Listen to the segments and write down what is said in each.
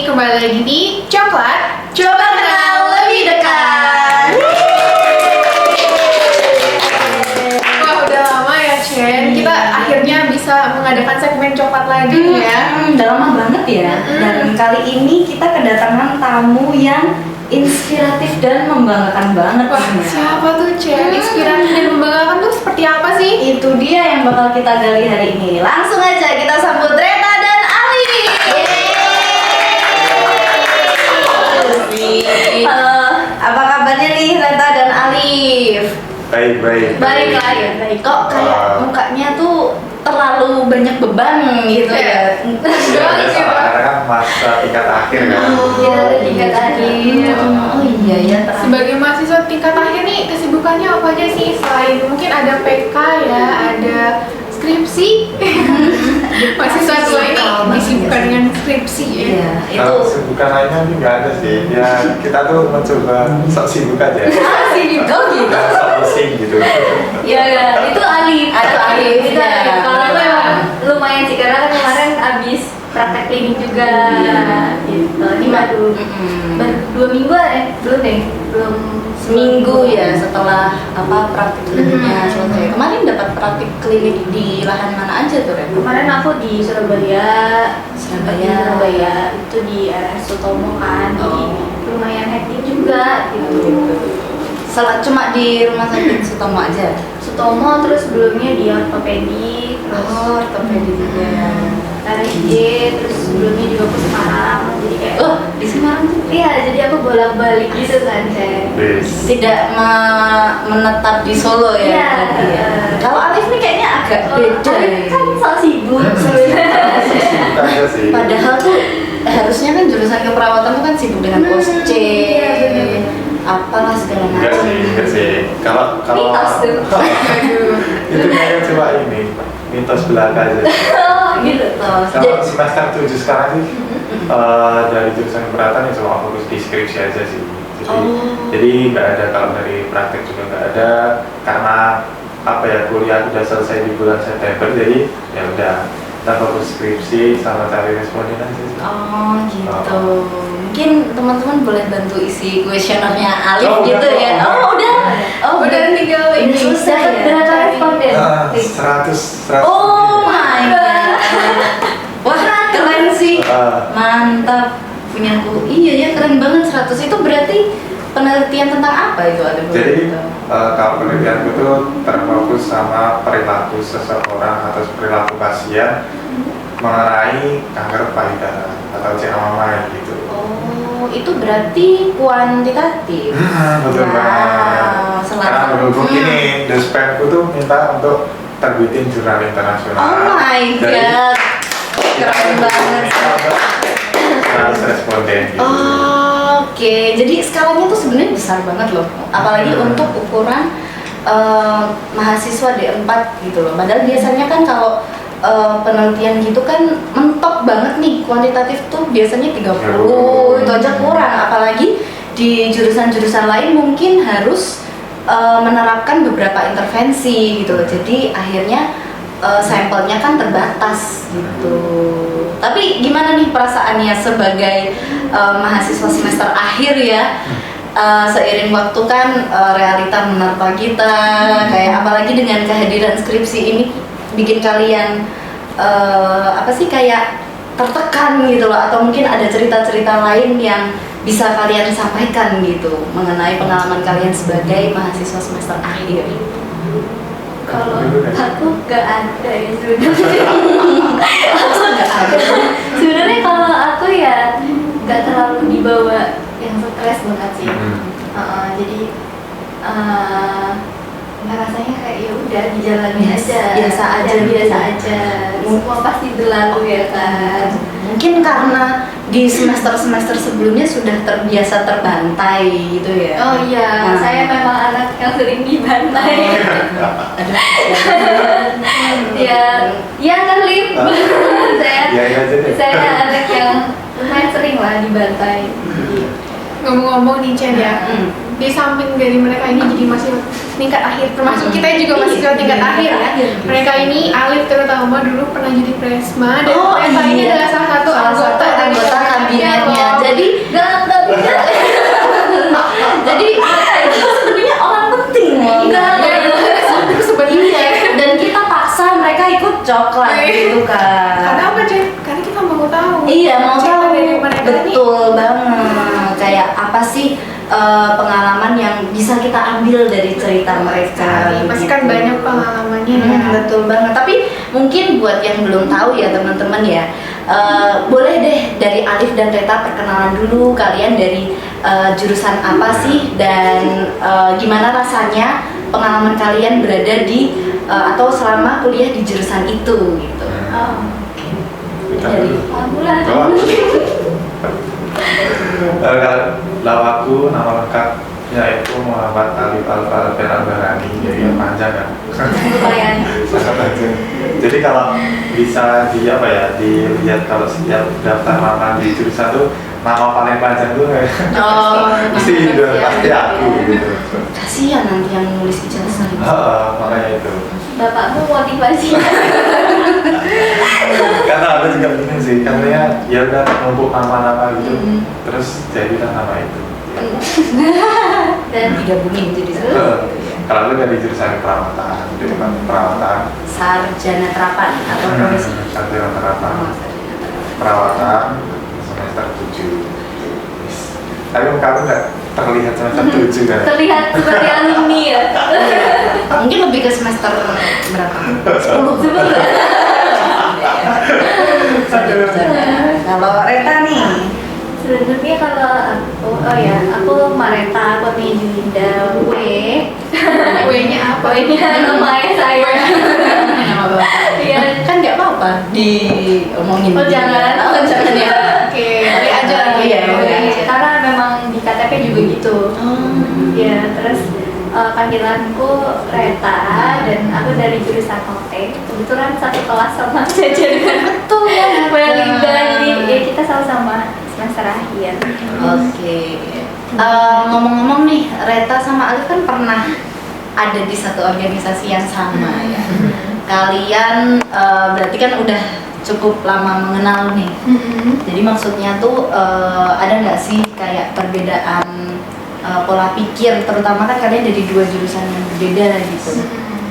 kembali lagi di Coklat Coba Kenal Lebih Dekat. Wah, udah lama ya Chen, kita akhirnya bisa mengadakan segmen coklat lagi ya. Udah lama banget ya. Dan kali ini kita kedatangan tamu yang inspiratif dan membanggakan banget. Wah, siapa tuh Chen? Inspiratif dan membanggakan tuh seperti apa sih? Itu dia yang bakal kita gali hari ini. Langsung aja kita sambut Reta dan Ali. Halo, apa kabarnya nih Reta dan Alif? Baik. Baik lah ya, baik. Kok kayak mukanya tuh terlalu banyak beban gitu ya? Karena kan masa tingkat akhir kan. Iya, tingkat akhir. Oh iya ya. Sebagai mahasiswa tingkat akhir nih, kesibukannya apa aja sih? Selain mungkin ada PK ya, ada skripsi. Mahasiswa tua ini disibukkan dengan skripsi ya. Iya, itu. Kalau kesibukan lainnya sih nggak ada sih. Ya kita tuh mencoba sok sibuk aja. Sibuk gitu. Ya, sok pusing gitu. Iya, itu Alif. Itu Alif. Itu Alif. Kalau aku emang lumayan sih karena kan kemarin abis praktek klinik juga. Gitu. Ini baru 2 minggu belum deh, belum Seminggu ya setelah praktik kliniknya selesai. Kemarin dapat praktik klinik di lahan mana aja tuh, Ren? Kemarin aku di Surabaya itu di RS Sutomo kan, jadi lumayan hektik juga gitu. Cuma di rumah sakit Sutomo aja. Sutomo terus sebelumnya di ortopedi, terus ortopedi juga. RSJ, terus sebelumnya juga ke Semarang, jadi kayak Di Semarang tuh? iya, jadi aku bolak-balik gitu kan, Cek. Tidak menetap di Solo ya? Iya. Berarti ya? Kalau Alif nih kayaknya agak beda. Kan sok sibuk sebenarnya. Sibuk aja sih. Padahal tuh harusnya kan jurusan keperawatan tuh kan sibuk dengan OSC, iya, bener. apalah segala Enggak macam. sih. Kalau Mitos tuh. itu kayaknya cuma ini mitos belaka aja. Gitu. Kalau semester 7 sekarang sih dari jurusan keperawatan ya cuma fokus di skripsi aja sih. Jadi nggak ada, kalau dari praktek juga nggak ada, karena kuliah udah selesai di bulan September, jadi ya udah kita fokus skripsi sama cari responden aja sih. Oh gitu. Mungkin teman-teman boleh bantu isi kuesionernya Alif Oh, gitu udah. ya. Udah. Udah tinggal ini. Selesai Dapat ya? berapa responden? 100 Oh my god. Wah, keren sih. Mantap. Punyaku. Iya ya, keren banget 100. Itu berarti penelitian tentang apa itu, ada boleh Jadi tahu? kalau penelitianku itu terfokus sama perilaku seseorang atau perilaku pasien mengenai kanker payudara atau CMMI gitu. Oh, itu berarti kuantitatif. Betul banget. Karena berhubung ini dosenku tuh minta untuk terbitin jurnal internasional. Oh my god. Keren banget. 100 responden gitu. Oke, jadi skalanya tuh sebenarnya besar banget loh. Apalagi untuk ukuran mahasiswa D4 gitu loh. Padahal biasanya kan kalau penelitian gitu kan mentok banget nih, kuantitatif tuh biasanya 30, itu aja kurang. Apalagi di jurusan-jurusan lain mungkin harus menerapkan beberapa intervensi gitu loh. Jadi akhirnya sampelnya kan terbatas gitu. Tapi gimana nih perasaannya sebagai mahasiswa semester akhir ya? Seiring waktu kan realita menerpa kita, kayak apalagi dengan kehadiran skripsi ini bikin kalian kayak tertekan gitu loh, atau mungkin ada cerita-cerita lain yang bisa kalian sampaikan gitu mengenai pengalaman kalian sebagai mahasiswa semester akhir. Kalau aku gak ada ya sebenarnya. Aku nggak ada. Sebenarnya kalau aku ya gak terlalu dibawa yang stres banget sih. Jadi rasanya kayak ya udah dijalani aja, biasa aja. Semua pasti berlalu ya kan. Mungkin karena di semester-semester sebelumnya sudah terbiasa terbantai gitu ya. Oh iya, saya memang anak yang sering dibantai. Ya kan Lim. Saya anak yang lumayan sering lah dibantai. Ngomong-ngomong nih Chen ya, di samping dari mereka ini jadi masih tingkat akhir, termasuk kita juga masih ke tingkat akhir ya. Mereka ini Alif terutama dulu pernah jadi presma dan mereka ini adalah salah satu anggota kabinetnya Iya, mau cerita tahu dari mereka nih. betul banget. Kayak apa sih pengalaman yang bisa kita ambil dari cerita mereka? Pasti kan gitu. banyak pengalamannya ya. Betul banget. Tapi mungkin buat yang belum tahu ya teman-teman ya, boleh deh dari Alif dan Reta perkenalan dulu kalian dari jurusan apa sih dan gimana rasanya pengalaman kalian berada di atau selama kuliah di jurusan itu gitu. Oh, Jadi aku lah. Kalau aku nama lengkapnya itu Muhammad Alif Alfa Al-Barani, jadi yang panjang kan. Lumayan. Sangat panjang. Jadi kalau bisa dilihat kalau setiap daftar nama di jurusan tuh nama paling panjang tuh kayak pasti aku gitu. kasihan nanti yang nulis ijazah. Makanya itu. Bapakmu motivasi. Karena aku juga bingung sih, katanya ya udah numpuk nama-nama gitu, terus jadilah nama itu. Dan digabungin jadi satu. Kalau aku dari jurusan perawatan, jadi perawatan. Sarjana terapan atau profesi. Sarjana terapan. Oh, sarjana terapan. Perawatan semester 7. Tapi kamu nggak terlihat semester 7 kan? terlihat seperti alumni ya. Mungkin lebih ke semester berapa? 10. Kalau Reta nih, Sebenarnya kalau aku Mareta, aku nih Julinda W. W-nya apa? W-nya nama ayah saya. nama bapak. Iya. Kan nggak apa-apa diomongin. Oh, jangan. Oh, jangan ya. Oke, boleh aja lagi Iya, ya. boleh. Karena memang di KTP juga gitu. Ya, terus panggilanku Reta dan aku dari jurusan OT. Kebetulan satu kelas sama Jajan. Betul ya. Melinda, jadi kita sama-sama semester akhir. Oke. Ngomong-ngomong nih, Reta sama Alif kan pernah ada di satu organisasi yang sama ya. Kalian berarti kan udah cukup lama mengenal nih. Jadi maksudnya tuh ada nggak sih kayak perbedaan pola pikir, terutama kan kalian dari dua jurusan yang berbeda gitu.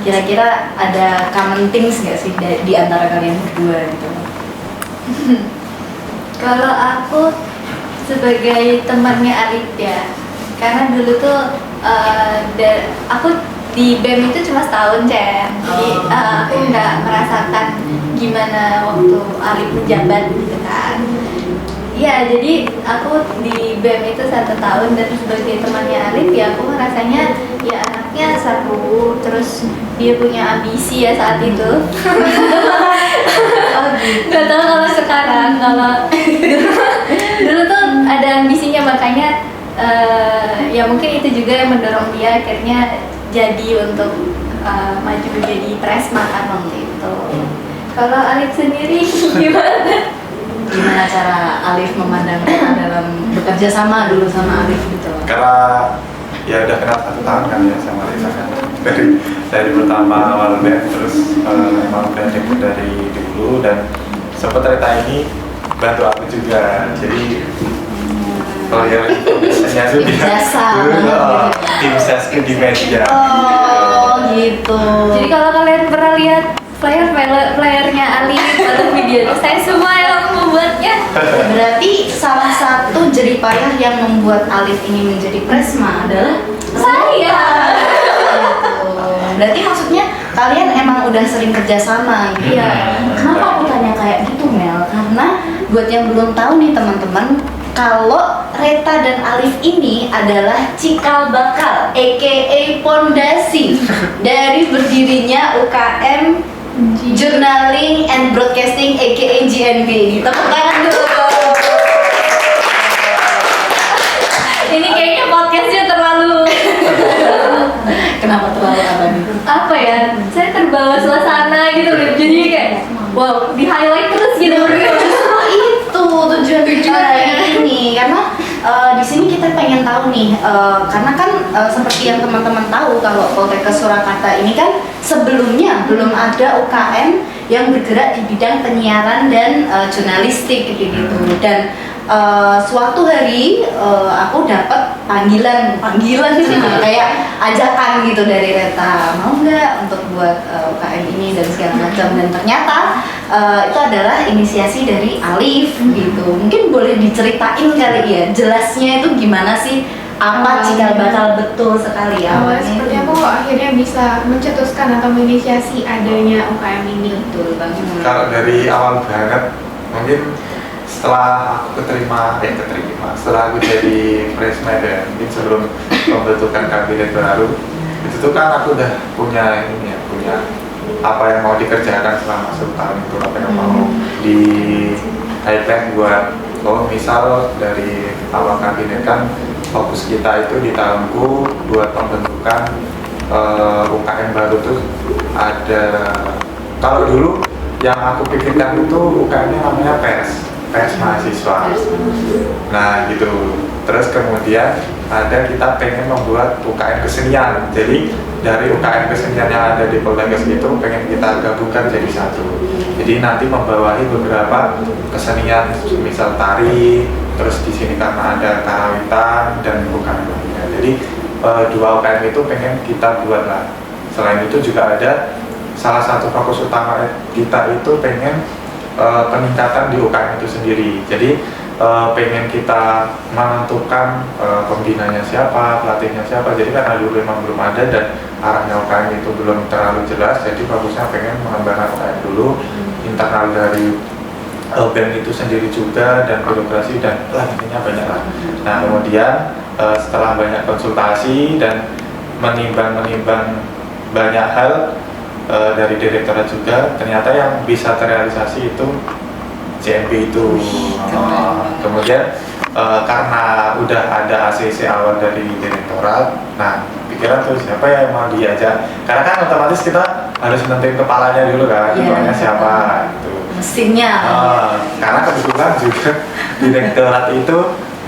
Kira-kira ada common things nggak sih di antara kalian berdua gitu? Kalau aku sebagai temannya Alif ya, karena dulu tuh aku di BEM itu cuma setahun Cen, jadi aku nggak merasakan gimana waktu Alif menjabat gitu kan. Ya jadi aku di BEM itu 1 tahun dan sebagai temannya Alif ya aku ngerasanya ya anaknya seru, terus dia punya ambisi ya saat itu. Gak tau kalau sekarang, kalau dulu tuh ada ambisinya, makanya ya mungkin itu juga yang mendorong dia akhirnya jadi untuk maju menjadi presma kan waktu itu. Kalau Alif sendiri gimana? Gimana cara Alif memandang Reta dalam bekerja sama dulu sama Alif gitu? Karena ya udah kenal 1 tahun kan ya sama Reza kan. Dari pertama awal BEM, terus mau BEM dari dulu, dan sempat Reta ini bantu aku juga. Jadi kalau yang biasanya tuh dia Jasa dulu banget. tim ses di media. Oh gitu. Jadi kalau kalian pernah lihat flyernya Alif atau video itu saya semua yang membuatnya. Berarti salah satu jeripayah yang membuat Alif ini menjadi presma adalah Saya. Gitu. Berarti maksudnya kalian emang udah sering kerjasama gitu. Iya. Kenapa aku tanya kayak gitu Mel? Karena buat yang belum tahu nih teman-teman, kalau Reta dan Alif ini adalah cikal bakal, aka pondasi dari berdirinya UKM Journaling and Broadcasting, aka JNB. Tepuk tangan dulu. Ini kayaknya podcastnya terlalu Kenapa terlalu apa nih? apa ya? Saya terbawa suasana gitu, jadi kayak wow, di highlight terus gitu. Itu tujuan ini karena di sini kita pengen tahu nih karena kan seperti yang teman-teman tahu kalau Poltekkes Surakarta ini kan sebelumnya belum ada UKM yang bergerak di bidang penyiaran dan jurnalistik gitu dan suatu hari aku dapat panggilan sih kayak ajakan gitu dari Reta, mau nggak untuk buat UKM ini dan segala macam, dan ternyata itu adalah inisiasi dari Alif gitu. Mungkin boleh diceritain kali ya, jelasnya itu gimana sih? Apa cikal bakal betul sekali ya? Awalnya seperti apa kok akhirnya bisa mencetuskan atau menginisiasi adanya UKM ini? Betul banget. Kalau dari awal banget, mungkin setelah aku keterima, setelah aku jadi freshman ya, mungkin sebelum pembentukan kabinet baru, itu tuh kan aku udah punya ini ya, punya apa yang mau dikerjakan selama setahun itu, apa yang mau di highlight buat, misal dari awal kabinet kan fokus kita itu di tahunku buat pembentukan UKM baru tuh ada, kalau dulu yang aku pikirkan itu UKM-nya namanya pers mahasiswa. Nah gitu. Terus kemudian ada kita pengen membuat UKM kesenian. Jadi dari UKM kesenian yang ada di Poltekkes itu pengen kita gabungkan jadi satu. Jadi nanti membawahi beberapa kesenian, misal tari. Terus di sini karena ada karawitan dan UKM lainnya. Jadi dua UKM itu pengen kita buat lah. Selain itu juga ada salah satu fokus utama kita itu pengen peningkatan di UKM itu sendiri. Jadi pengen kita menentukan pembinanya siapa, pelatihnya siapa. Jadi karena dulu memang belum ada dan arahnya UKM itu belum terlalu jelas, jadi fokusnya pengen mengembangkan UKM dulu, internal dari BEM itu sendiri juga, dan birokrasi dan intinya banyak lah. Nah kemudian setelah banyak konsultasi dan menimbang banyak hal dari direktorat juga, ternyata yang bisa terrealisasi itu JMB itu. Kemudian karena udah ada ACC awal dari direktorat, nah pikiran tuh siapa yang mau diajak, karena kan otomatis kita harus nentuin kepalanya dulu kan, kepalanya siapa gitu. Mesinnya. Karena kebetulan juga direktorat itu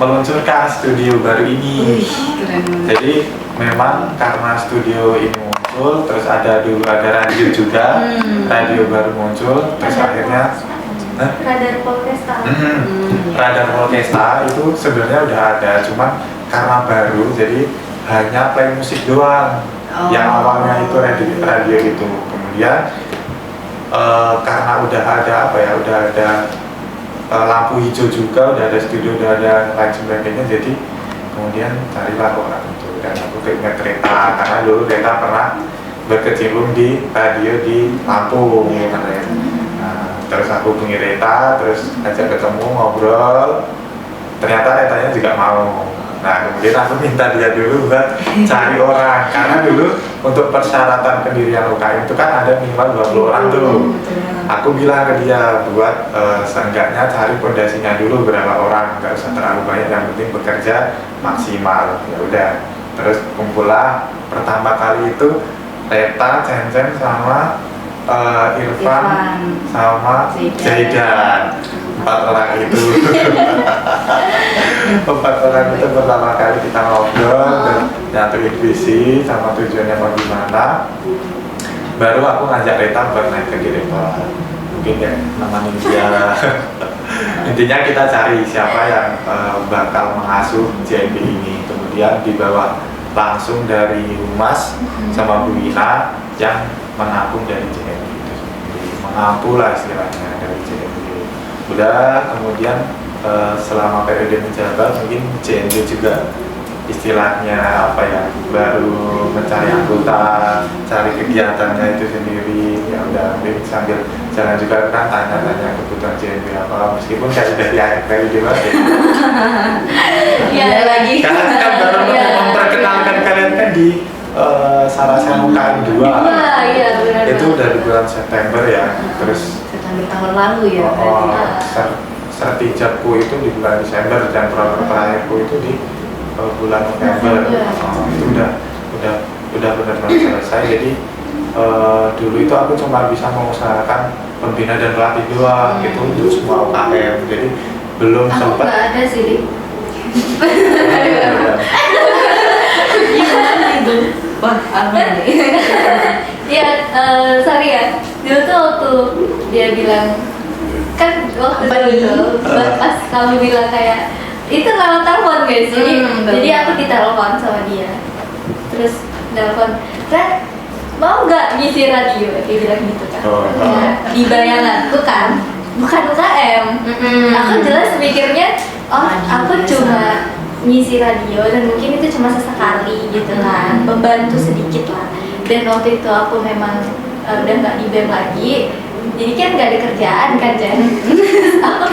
meluncurkan studio baru ini. Keren. Jadi memang karena studio ini muncul, terus dulu ada radio juga, radio baru muncul, terus akhirnya Radar Polkesta. Radar Polkesta itu sebenarnya udah ada, cuman karena baru jadi hanya play musik doang. Yang awalnya itu radio itu, kemudian karena udah ada udah ada lampu hijau juga, udah ada studio, udah ada lain sebagainya, jadi kemudian carilah orang itu, dan aku keinget Reta karena dulu Reta pernah berkecimpung di radio di Lampung katanya. Nah, terus aku hubungi Reta, terus ajak ketemu ngobrol, ternyata Retanya juga mau. Nah kemudian aku minta dia dulu buat cari orang, karena dulu untuk persyaratan pendirian UKM itu kan ada minimal 20 orang tuh. Aku bilang ke dia buat seenggaknya cari fondasinya dulu berapa orang, nggak usah terlalu banyak, yang penting bekerja maksimal. Ya udah, terus kumpullah pertama kali itu Reta, Cen-Cen sama Irfan sama Zaidan. 4 orang itu. 4 orang itu pertama kali kita ngobrol dan nyatuin visi sama tujuannya mau gimana. Baru aku ngajak Reta buat naik ke direktorat. Mungkin ya nemenin dia. Intinya kita cari siapa yang bakal mengasuh JMB ini. Kemudian dibawa langsung dari Humas sama Bu Ina yang menampung dari JMB itu sendiri. Mengampu lah istilahnya dari JMB. Udah, kemudian selama periode menjabat mungkin JNB juga istilahnya baru mencari anggota, cari kegiatannya itu sendiri. Ya udah, mungkin sambil jalan juga kan tanya-tanya kebutuhan JNB apa, meskipun kayak udah di akhir periode banget ya. Iya lagi. Karena kan baru memperkenalkan kalian kan di Sarasana UKM 2. Iya benar. Itu udah di bulan September ya, terus September tahun lalu ya. sertijabku itu di bulan Desember dan program terakhirku itu di bulan November. Itu udah benar-benar selesai. Jadi dulu itu aku cuma bisa mengusahakan pembina dan pelatih doang gitu untuk semua UKM. Jadi belum Aku sempat. nggak ada sih, Dik. Gimana itu? Wah, apa nih? Iya, sorry ya. Dulu tuh waktu dia bilang, kan waktu Apa itu nih? pas kamu bilang kayak itu lewat telepon guys, jadi Betul. aku ditelepon sama dia, terus telepon, Ren, mau nggak ngisi radio, kayak bilang gitu kan. Oh. Di bayanganku kan bukan UKM. Aku jelas mikirnya aku cuma ngisi radio dan mungkin itu cuma sesekali gitu kan, membantu sedikit lah. Dan waktu itu aku memang udah nggak di BEM lagi, jadi kan nggak ada kerjaan kan Jen. Aku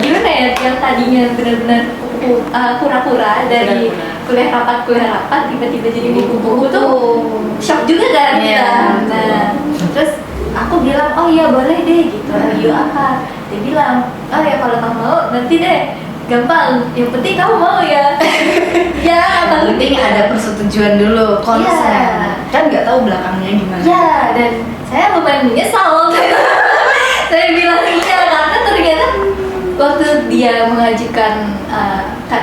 gimana ya, yang tadinya benar-benar kura-kura dari kuliah rapat tiba-tiba jadi buku-buku tuh shock juga kan kita. Nah terus aku bilang oh iya boleh deh gitu, radio apa? Dia bilang oh ya kalau kamu mau nanti deh, gampang, yang penting kamu mau ya. Ya Yang penting ada persetujuan dulu, konsen. Kan nggak tahu belakangnya gimana. Ya, dan saya lumayan menyesal. Saya bilang iya karena ternyata waktu dia mengajukan,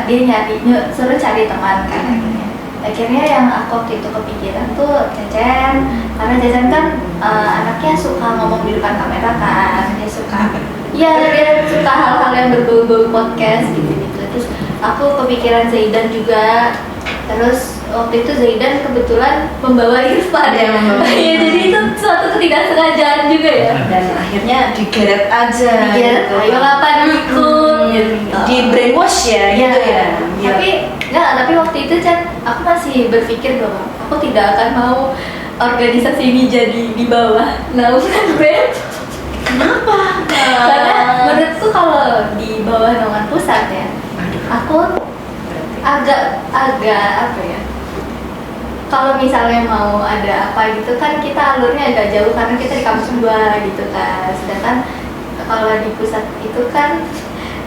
dia suruh cari teman kan. Akhirnya yang aku waktu itu kepikiran tuh Cecen, karena Cecen kan anaknya suka ngomong di depan kamera kan, dia suka hal-hal yang berbau-bau podcast gitu. Terus aku kepikiran Zaidan juga. Terus waktu itu Zaidan kebetulan membawa Irfan ya, jadi itu suatu ketidaksengajaan juga ya. Dan akhirnya digeret aja. Ayo lapan ikut gitu. Di brainwash ya, gitu ya. Tapi waktu itu Chan, aku masih berpikir bahwa aku tidak akan mau organisasi ini jadi di bawah naungan BEM. Kenapa? Karena menurutku kalau di bawah naungan pusat ya, aku agak apa ya, kalau misalnya mau ada apa gitu kan kita alurnya agak jauh karena kita di kampus 2 gitu kan. Sedangkan kalau di pusat itu kan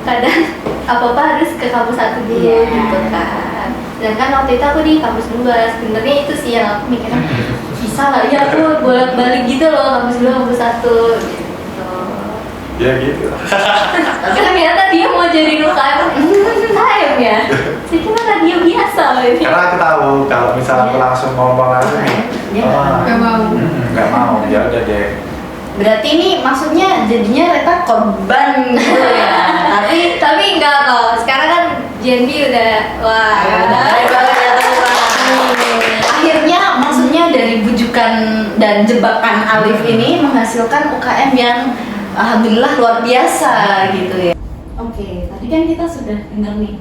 kadang apa-apa harus ke kampus 1 dulu gitu kan. Sedangkan waktu itu aku di kampus 2, sebenarnya itu sih yang aku mikirnya bisa lah ya aku bolak-balik gitu loh, kampus 2 kampus 1 gitu. Ya gitu. Tapi ternyata dia mau jadi UKM ya. Saya kira radio biasa ini. Karena aku tahu kalau misalnya aku langsung ngomong langsung nggak mau, ya udah deh. Berarti ini maksudnya jadinya Reta korban gitu ya. Tapi enggak kok. Sekarang kan Jendi udah Akhirnya maksudnya dari bujukan dan jebakan Alif ini menghasilkan UKM yang alhamdulillah luar biasa gitu ya. Oke, tadi kan kita sudah dengar nih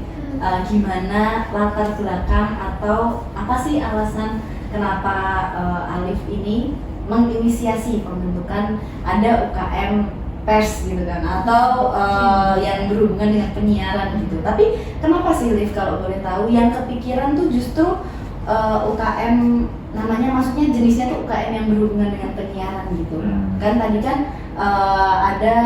gimana latar belakang atau apa sih alasan kenapa Alif ini menginisiasi pembentukan ada UKM pers gitu kan, atau yang berhubungan dengan penyiaran gitu. Tapi kenapa sih Alif kalau boleh tahu yang kepikiran tuh justru UKM namanya, maksudnya jenisnya tuh UKM yang berhubungan dengan penyiaran gitu. Kan tadi kan ada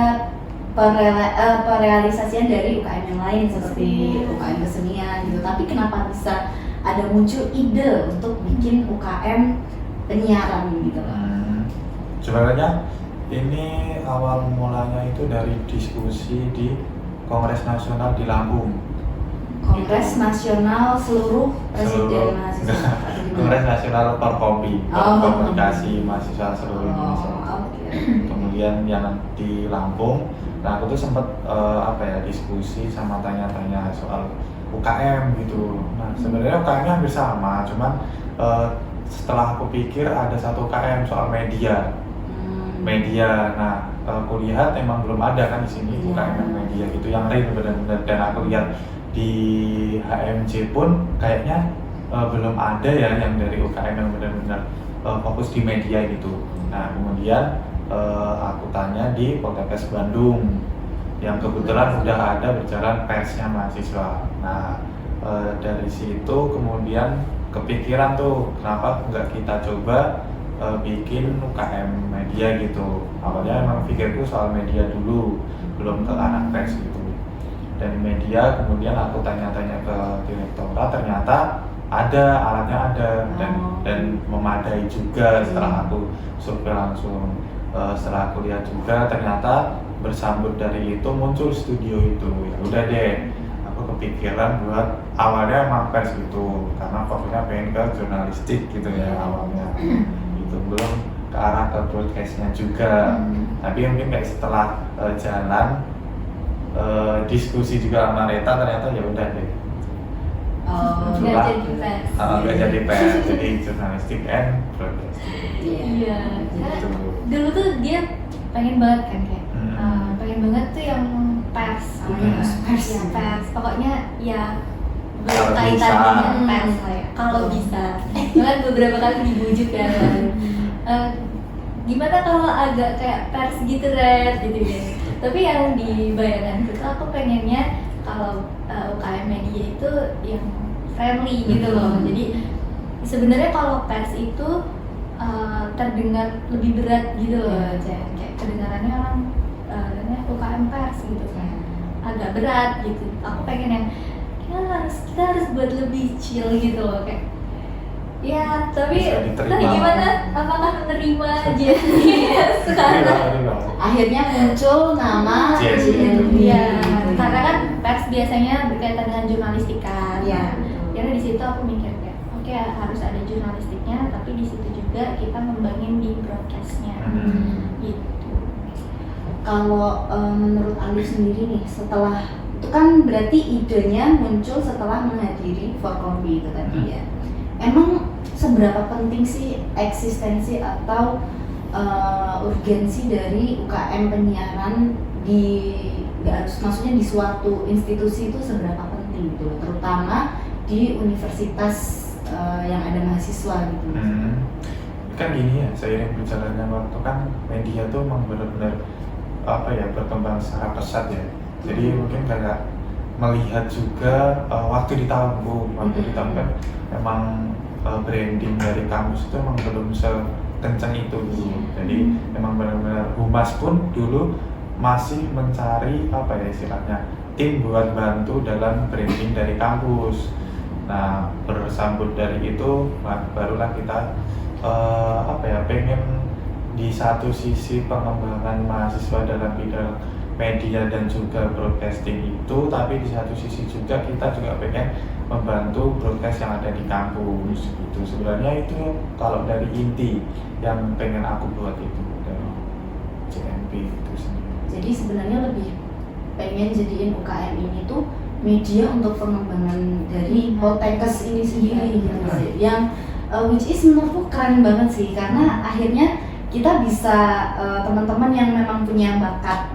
perealisasian dari UKM yang lain seperti UKM kesenian gitu. Tapi kenapa bisa ada muncul ide untuk bikin UKM penyiaran gitu? Sebenarnya ini awal mulanya itu dari diskusi di Kongres Nasional di Lampung. Kongres Nasional seluruh presiden mahasiswa. Kongres Nasional Forkopi, Komunikasi Mahasiswa seluruh Indonesia. Kemudian yang di Lampung, nah aku tuh sempat diskusi sama tanya-tanya soal UKM gitu. Nah sebenarnya UKM-nya hampir sama, cuman setelah aku pikir ada satu UKM soal media. Nah aku lihat emang belum ada kan di sini UKM media gitu yang real benar-benar, dan aku lihat di HMJ pun kayaknya belum ada ya yang dari UKM yang benar-benar fokus di media gitu. Nah kemudian aku tanya di Poltekkes Bandung yang kebetulan udah ada berjalan persnya mahasiswa. Nah dari situ kemudian kepikiran tuh kenapa nggak kita coba bikin UKM media gitu. Awalnya emang pikirku soal media dulu, belum ke anak pers gitu. Dari media kemudian aku tanya-tanya ke direktorat, ternyata ada, alatnya ada dan memadai juga. Setelah aku survei langsung, setelah aku lihat juga ternyata bersambut dari itu muncul studio itu. Ya udah deh, aku kepikiran buat awalnya emang pers gitu karena fokusnya pengen ke jurnalistik gitu ya awalnya. Itu belum ke arah ke broadcastnya juga. Tapi mungkin kayak setelah jalan diskusi juga sama Reta, ternyata ya udah deh nggak Itulah. jadi pers. Nggak jadi pers, jadi jurnalistik and broadcasting. Iya, karena Gitu. dulu tuh dia pengen banget kan kayak pengen banget tuh yang pers, Pers. ya pers. Pokoknya ya Kalau berkaitan bisa. dengan pers lah ya. Kalau bisa, bahkan beberapa kali dibujuk kan. Gimana kalau agak kayak pers gitu Red gitu ya. Tapi yang di bayangan itu aku pengennya kalau UKM media itu yang friendly gitu loh. Jadi sebenarnya kalau pers itu terdengar lebih berat gitu loh, kayak kedengarannya orang UKM pers gitu kan agak berat gitu. Aku pengen yang kita harus buat lebih chill gitu loh kayak ya tapi Bisa diterima. gimana apakah menerima aja sekarang Akhirnya muncul nama JNB. ya karena kan pers biasanya berkaitan dengan jurnalistik kan. Iya. Karena di situ aku mikir kayak oke, harus ada jurnalistiknya tapi di situ juga kita ngembangin di broadcastnya gitu. Kalau menurut Alif sendiri nih, setelah itu kan berarti idenya muncul setelah menghadiri Forkombi itu tadi ya. Emang seberapa penting sih eksistensi atau urgensi dari UKM penyiaran di nggak harus maksudnya di suatu institusi itu seberapa penting gitu loh, terutama di universitas yang ada mahasiswa gitu. Kan gini ya, seiring berjalannya waktu kan media tuh memang benar-benar berkembang secara pesat ya. Jadi mungkin kayak melihat juga waktu di tahun kan memang branding dari kampus itu memang belum sekencang itu dulu. Jadi memang benar-benar humas pun dulu masih mencari istilahnya tim buat bantu dalam branding dari kampus. Nah, bersambut dari itu barulah kita pengen di satu sisi pengembangan mahasiswa dalam bidang media dan juga broadcasting itu, tapi di satu sisi juga kita juga pengen membantu broadcast yang ada di kampus gitu. Sebenarnya itu kalau dari inti yang pengen aku buat itu dari JNP itu sendiri. Jadi sebenarnya lebih pengen jadiin UKM ini tuh media untuk pengembangan dari Poltekkes ini sendiri gitu sih. Yang which is menurutku keren banget sih, karena akhirnya kita bisa teman-teman yang memang punya bakat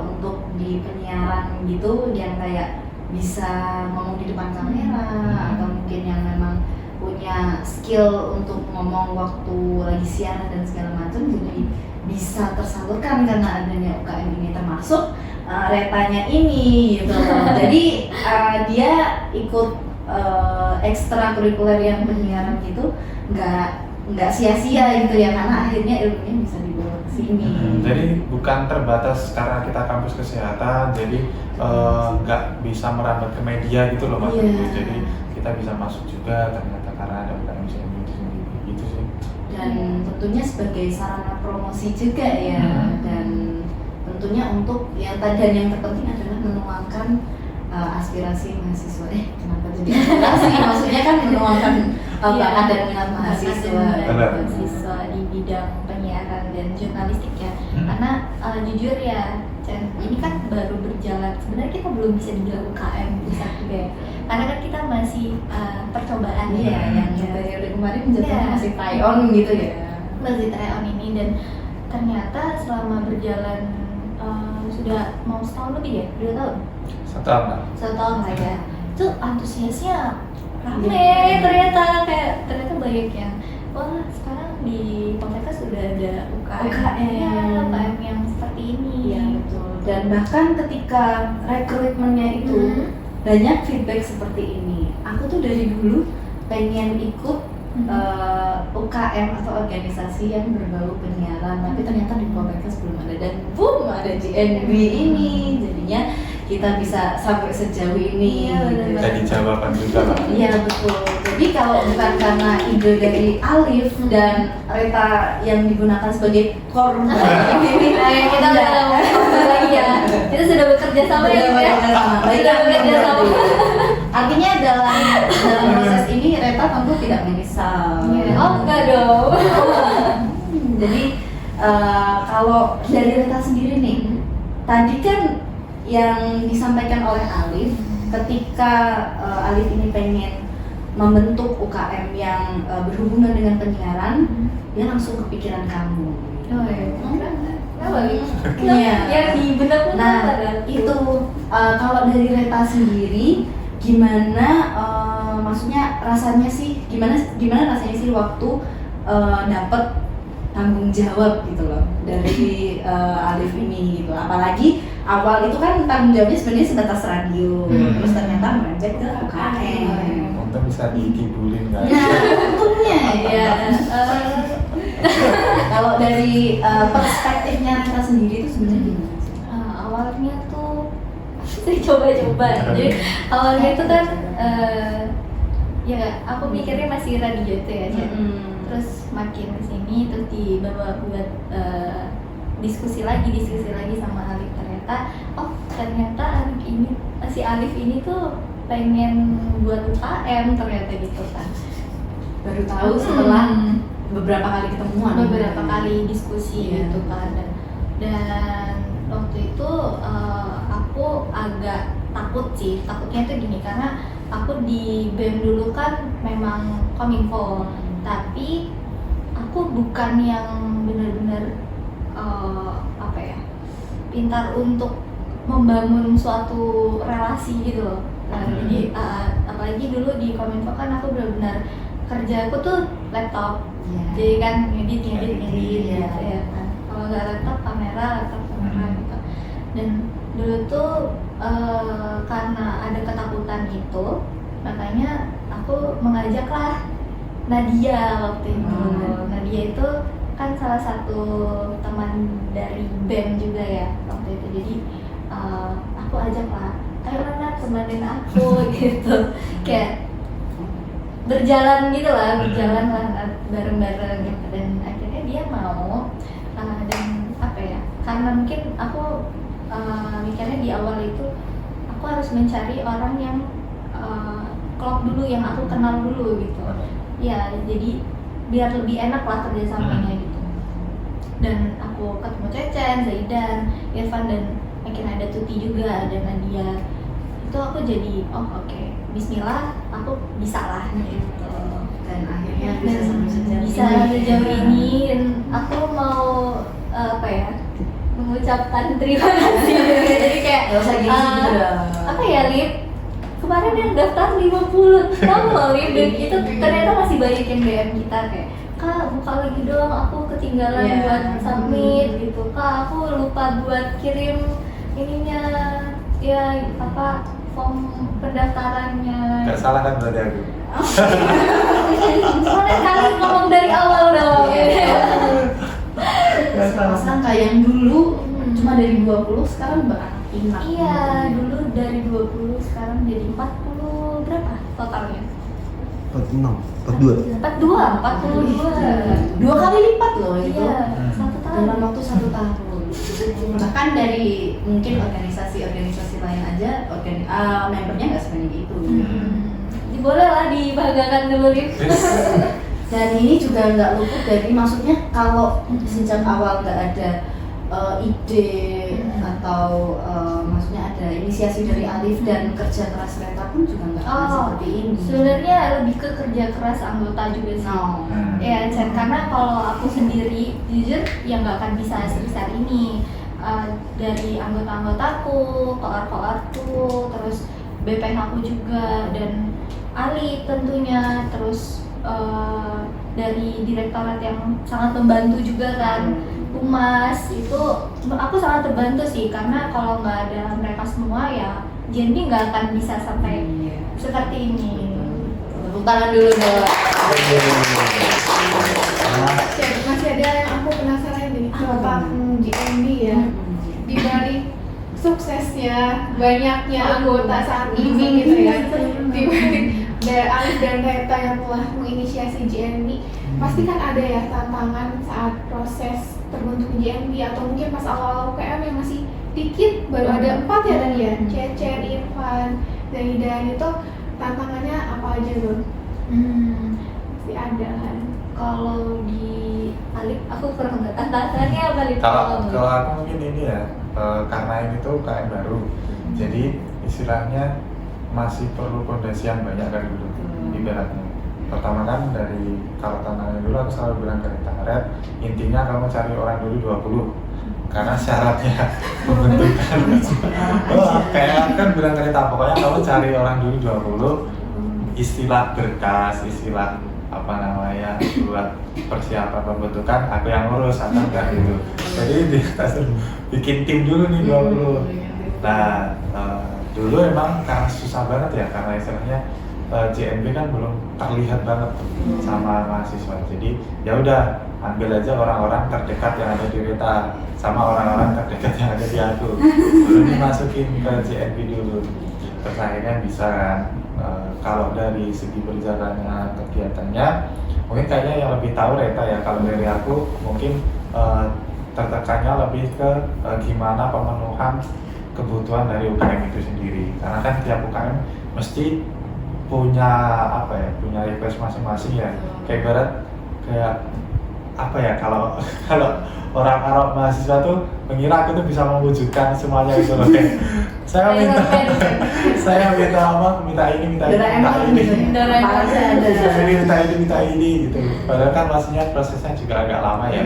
untuk di penyiaran gitu, yang kayak bisa ngomong di depan kamera atau mungkin yang memang punya skill untuk ngomong waktu lagi siaran dan segala macam, jadi bisa tersalurkan karena adanya UKM ini, termasuk Retanya ini gitu loh. Jadi dia ikut ekstrakurikuler yang penyiaran gitu nggak sia-sia gitu ya, karena akhirnya ilmunya bisa dibawa ke sini. Jadi bukan terbatas karena kita kampus kesehatan, jadi nggak bisa merambat ke media gitu loh maksudku. Iya. Jadi kita bisa masuk juga ternyata karena ada UKM JNP itu sendiri gitu sih. Dan tentunya sebagai sarana promosi juga ya, dan tentunya untuk yang terpenting adalah menuangkan aspirasi mahasiswa. Kenapa jadi aspirasi? Maksudnya kan menuangkan bakat dan minat mahasiswa. Mahasiswa di bidang penyiaran dan jurnalistik ya. Karena jujur ya, Chan, ini kan baru berjalan. Sebenarnya kita belum bisa dibilang UKM bisa juga ya. Karena kan kita masih percobaan Iya, yang periode kemarin jatuhnya masih try on gitu ya. Masih try on ini, dan ternyata selama berjalan sudah mau setahun lebih ya, 2 tahun. 1 tahun lah. 1 tahun lah ya. Itu antusiasnya rame ternyata banyak yang wah sekarang di Poltekkes sudah ada UKM yang seperti ini. Iya betul. Dan bahkan ketika rekrutmennya itu banyak feedback seperti ini. Aku tuh dari dulu pengen ikut UKM atau organisasi yang berbau penyiaran, tapi ternyata di Poltekkes belum ada, dan boom ada JNB ini, jadinya kita bisa sampai sejauh ini. Iya, benar. Jadi jawaban juga lah. Iya betul. Jadi kalau bukan karena ide dari Alif dan Reta yang digunakan sebagai core ini, Kita udah ngomong lagi ya. Kita sudah bekerja sama ya. Sudah bekerja sama. Artinya dalam proses ini Reta tentu tidak menyesal. Oh enggak dong. Jadi kalau dari Reta sendiri nih, tadi kan yang disampaikan oleh Alif ketika Alif ini pengen membentuk UKM yang berhubungan dengan penyiaran, dia langsung kepikiran kamu. Oh ya. Kenapa gitu? Iya. Ya di benak Nah, itu kalau dari Reta sendiri gimana maksudnya rasanya sih gimana rasanya sih waktu dapat tanggung jawab gitu loh dari Alif ini gitu. Apalagi awal itu kan tanggung jawabnya sebenarnya sebatas radio, terus ternyata meranjak ke UKM. Untung bisa dikibulin kan. Nah, untungnya ya. Kalau dari perspektifnya Reta sendiri itu sebenarnya gimana sih? Awalnya tuh saya coba-coba. Jadi awalnya itu kan ya aku mikirnya masih radio itu ya, Cak. Terus makin kesini terus dibawa buat diskusi lagi sama Alif. Ternyata si Alif ini tuh pengen buat UKM ternyata gitu kan. Baru tahu setelah beberapa kali ketemuan, beberapa kali diskusi gitu kan. Dan waktu itu aku agak takut sih. Takutnya tuh gini, karena aku di BEM dulu kan memang Kominfo, tapi aku bukan yang benar-benar apa ya, pintar untuk membangun suatu relasi gitu loh. Jadi apalagi dulu di Kominfo kan aku benar-benar kerja aku tuh laptop, jadi kan ngedit gitu ya kan. Kalau nggak laptop kamera gitu. Dan dulu tuh karena ada ketakutan itu, makanya aku mengajaklah Nadia waktu itu. Nadia itu kan salah satu teman dari BEM juga ya waktu itu. Jadi aku ajaklah, ayo Nat temenin aku gitu. Kayak berjalan lah bareng-bareng gitu. Dan akhirnya dia mau, dan apa ya, karena mungkin aku mikirnya di awal itu aku harus mencari orang yang klop dulu, yang aku kenal dulu gitu ya, jadi biar lebih enak lah kerjasamanya gitu. Dan aku ketemu Cecen, Zaidan, Irfan, dan makin ada Tuti juga, ada Nadia. Itu aku jadi oke, bismillah, aku bisa lah gitu. Dan akhirnya bisa sejauh ini. Dan aku mau apa ya, mengucapkan terima kasih. Jadi kayak nggak usah gengsi juga. apa ya, Lip, kemarin yang daftar 50 tahu loh, Lip, dan itu ternyata masih banyak yang DM kita kayak, Kak buka lagi dong, aku ketinggalan buat submit gitu, Kak aku lupa buat kirim ininya ya, apa, form pendaftarannya. Gak salah kan berarti aku? Soalnya kalian ngomong dari awal dong. Sangka yang dulu cuma dari 20 sekarang beranak pinak. Iya, dulu dari 20 sekarang jadi 40 berapa totalnya? 42. 42. 2 kali lipat loh itu. Iya, 1 tahun. Dalam waktu 1 tahun. Bahkan dari mungkin organisasi lain aja, membernya nggak sebanyak itu. Boleh lah dibanggakan dulu, Lip. Dan ini juga nggak luput dari, maksudnya kalau sejak awal nggak ada ide atau maksudnya ada inisiasi dari Alif dan kerja keras Reta pun juga nggak akan seperti ini. Sebenarnya lebih ke kerja keras anggota juga sih. Ya, Chan, karena kalau aku sendiri jujur ya nggak akan bisa sebesar ini. Dari anggota-anggotaku, koar-koarku, terus BPH aku juga, dan Alif tentunya, terus dari direktorat yang sangat membantu juga kan, Humas itu aku sangat terbantu sih, karena kalau nggak ada mereka semua ya JNB nggak akan bisa sampai seperti ini. Tepuk tangan dulu dong. Masih ada yang aku penasaran nih tentang JNB ya. Di balik suksesnya banyaknya anggota saat ini gitu ya, di balik Alif dan Reta yang telah menginisiasi JNB, pasti kan ada ya tantangan saat proses terbentuk JNB, atau mungkin pas awal-awal UKM yang masih dikit, baru ada 4 ya tadi ya, Cecen, Irfan, Zaidan, itu tantangannya apa aja tuh? Pasti ada kan. Kalau di Alif aku kurang nggak, tantangannya apa, Lip? Kalau aku mungkin ini ya, karena ini tuh UKM baru, jadi istilahnya masih perlu pondasi yang banyak kan dulu ibaratnya. Pertama kan dari kalau tantangan dulu aku selalu bilang ke Rita, Red, intinya kamu cari orang dulu 20 karena syaratnya membentukkan kayak kan bilang ke Rita, pokoknya kamu cari orang dulu 20, istilah berkas, istilah apa namanya buat persiapan pembentukan aku yang ngurus atau enggak gitu. Jadi kita bikin tim dulu nih 20. Nah dulu emang karena susah banget ya, karena istilahnya JNB kan belum terlihat banget tuh sama mahasiswa. Jadi ya udah ambil aja orang-orang terdekat yang ada di Rita sama orang-orang terdekat yang ada di aku. Belum dimasukin ke JNB dulu. Terus akhirnya bisa kan. Kalau dari segi berjalannya kegiatannya, mungkin kayaknya yang lebih tahu Rita ya. Kalau dari aku mungkin tertekannya lebih ke gimana pemenuhan kebutuhan dari UKM itu sendiri. Karena kan tiap UKM mesti punya apa ya, punya request masing-masing ya. Kayak ibarat kayak apa ya, kalau orang Arab mahasiswa tuh mengira aku tuh bisa mewujudkan semuanya itu loh. Kayak saya minta apa, minta ini gitu. Padahal kan maksudnya prosesnya juga agak lama ya.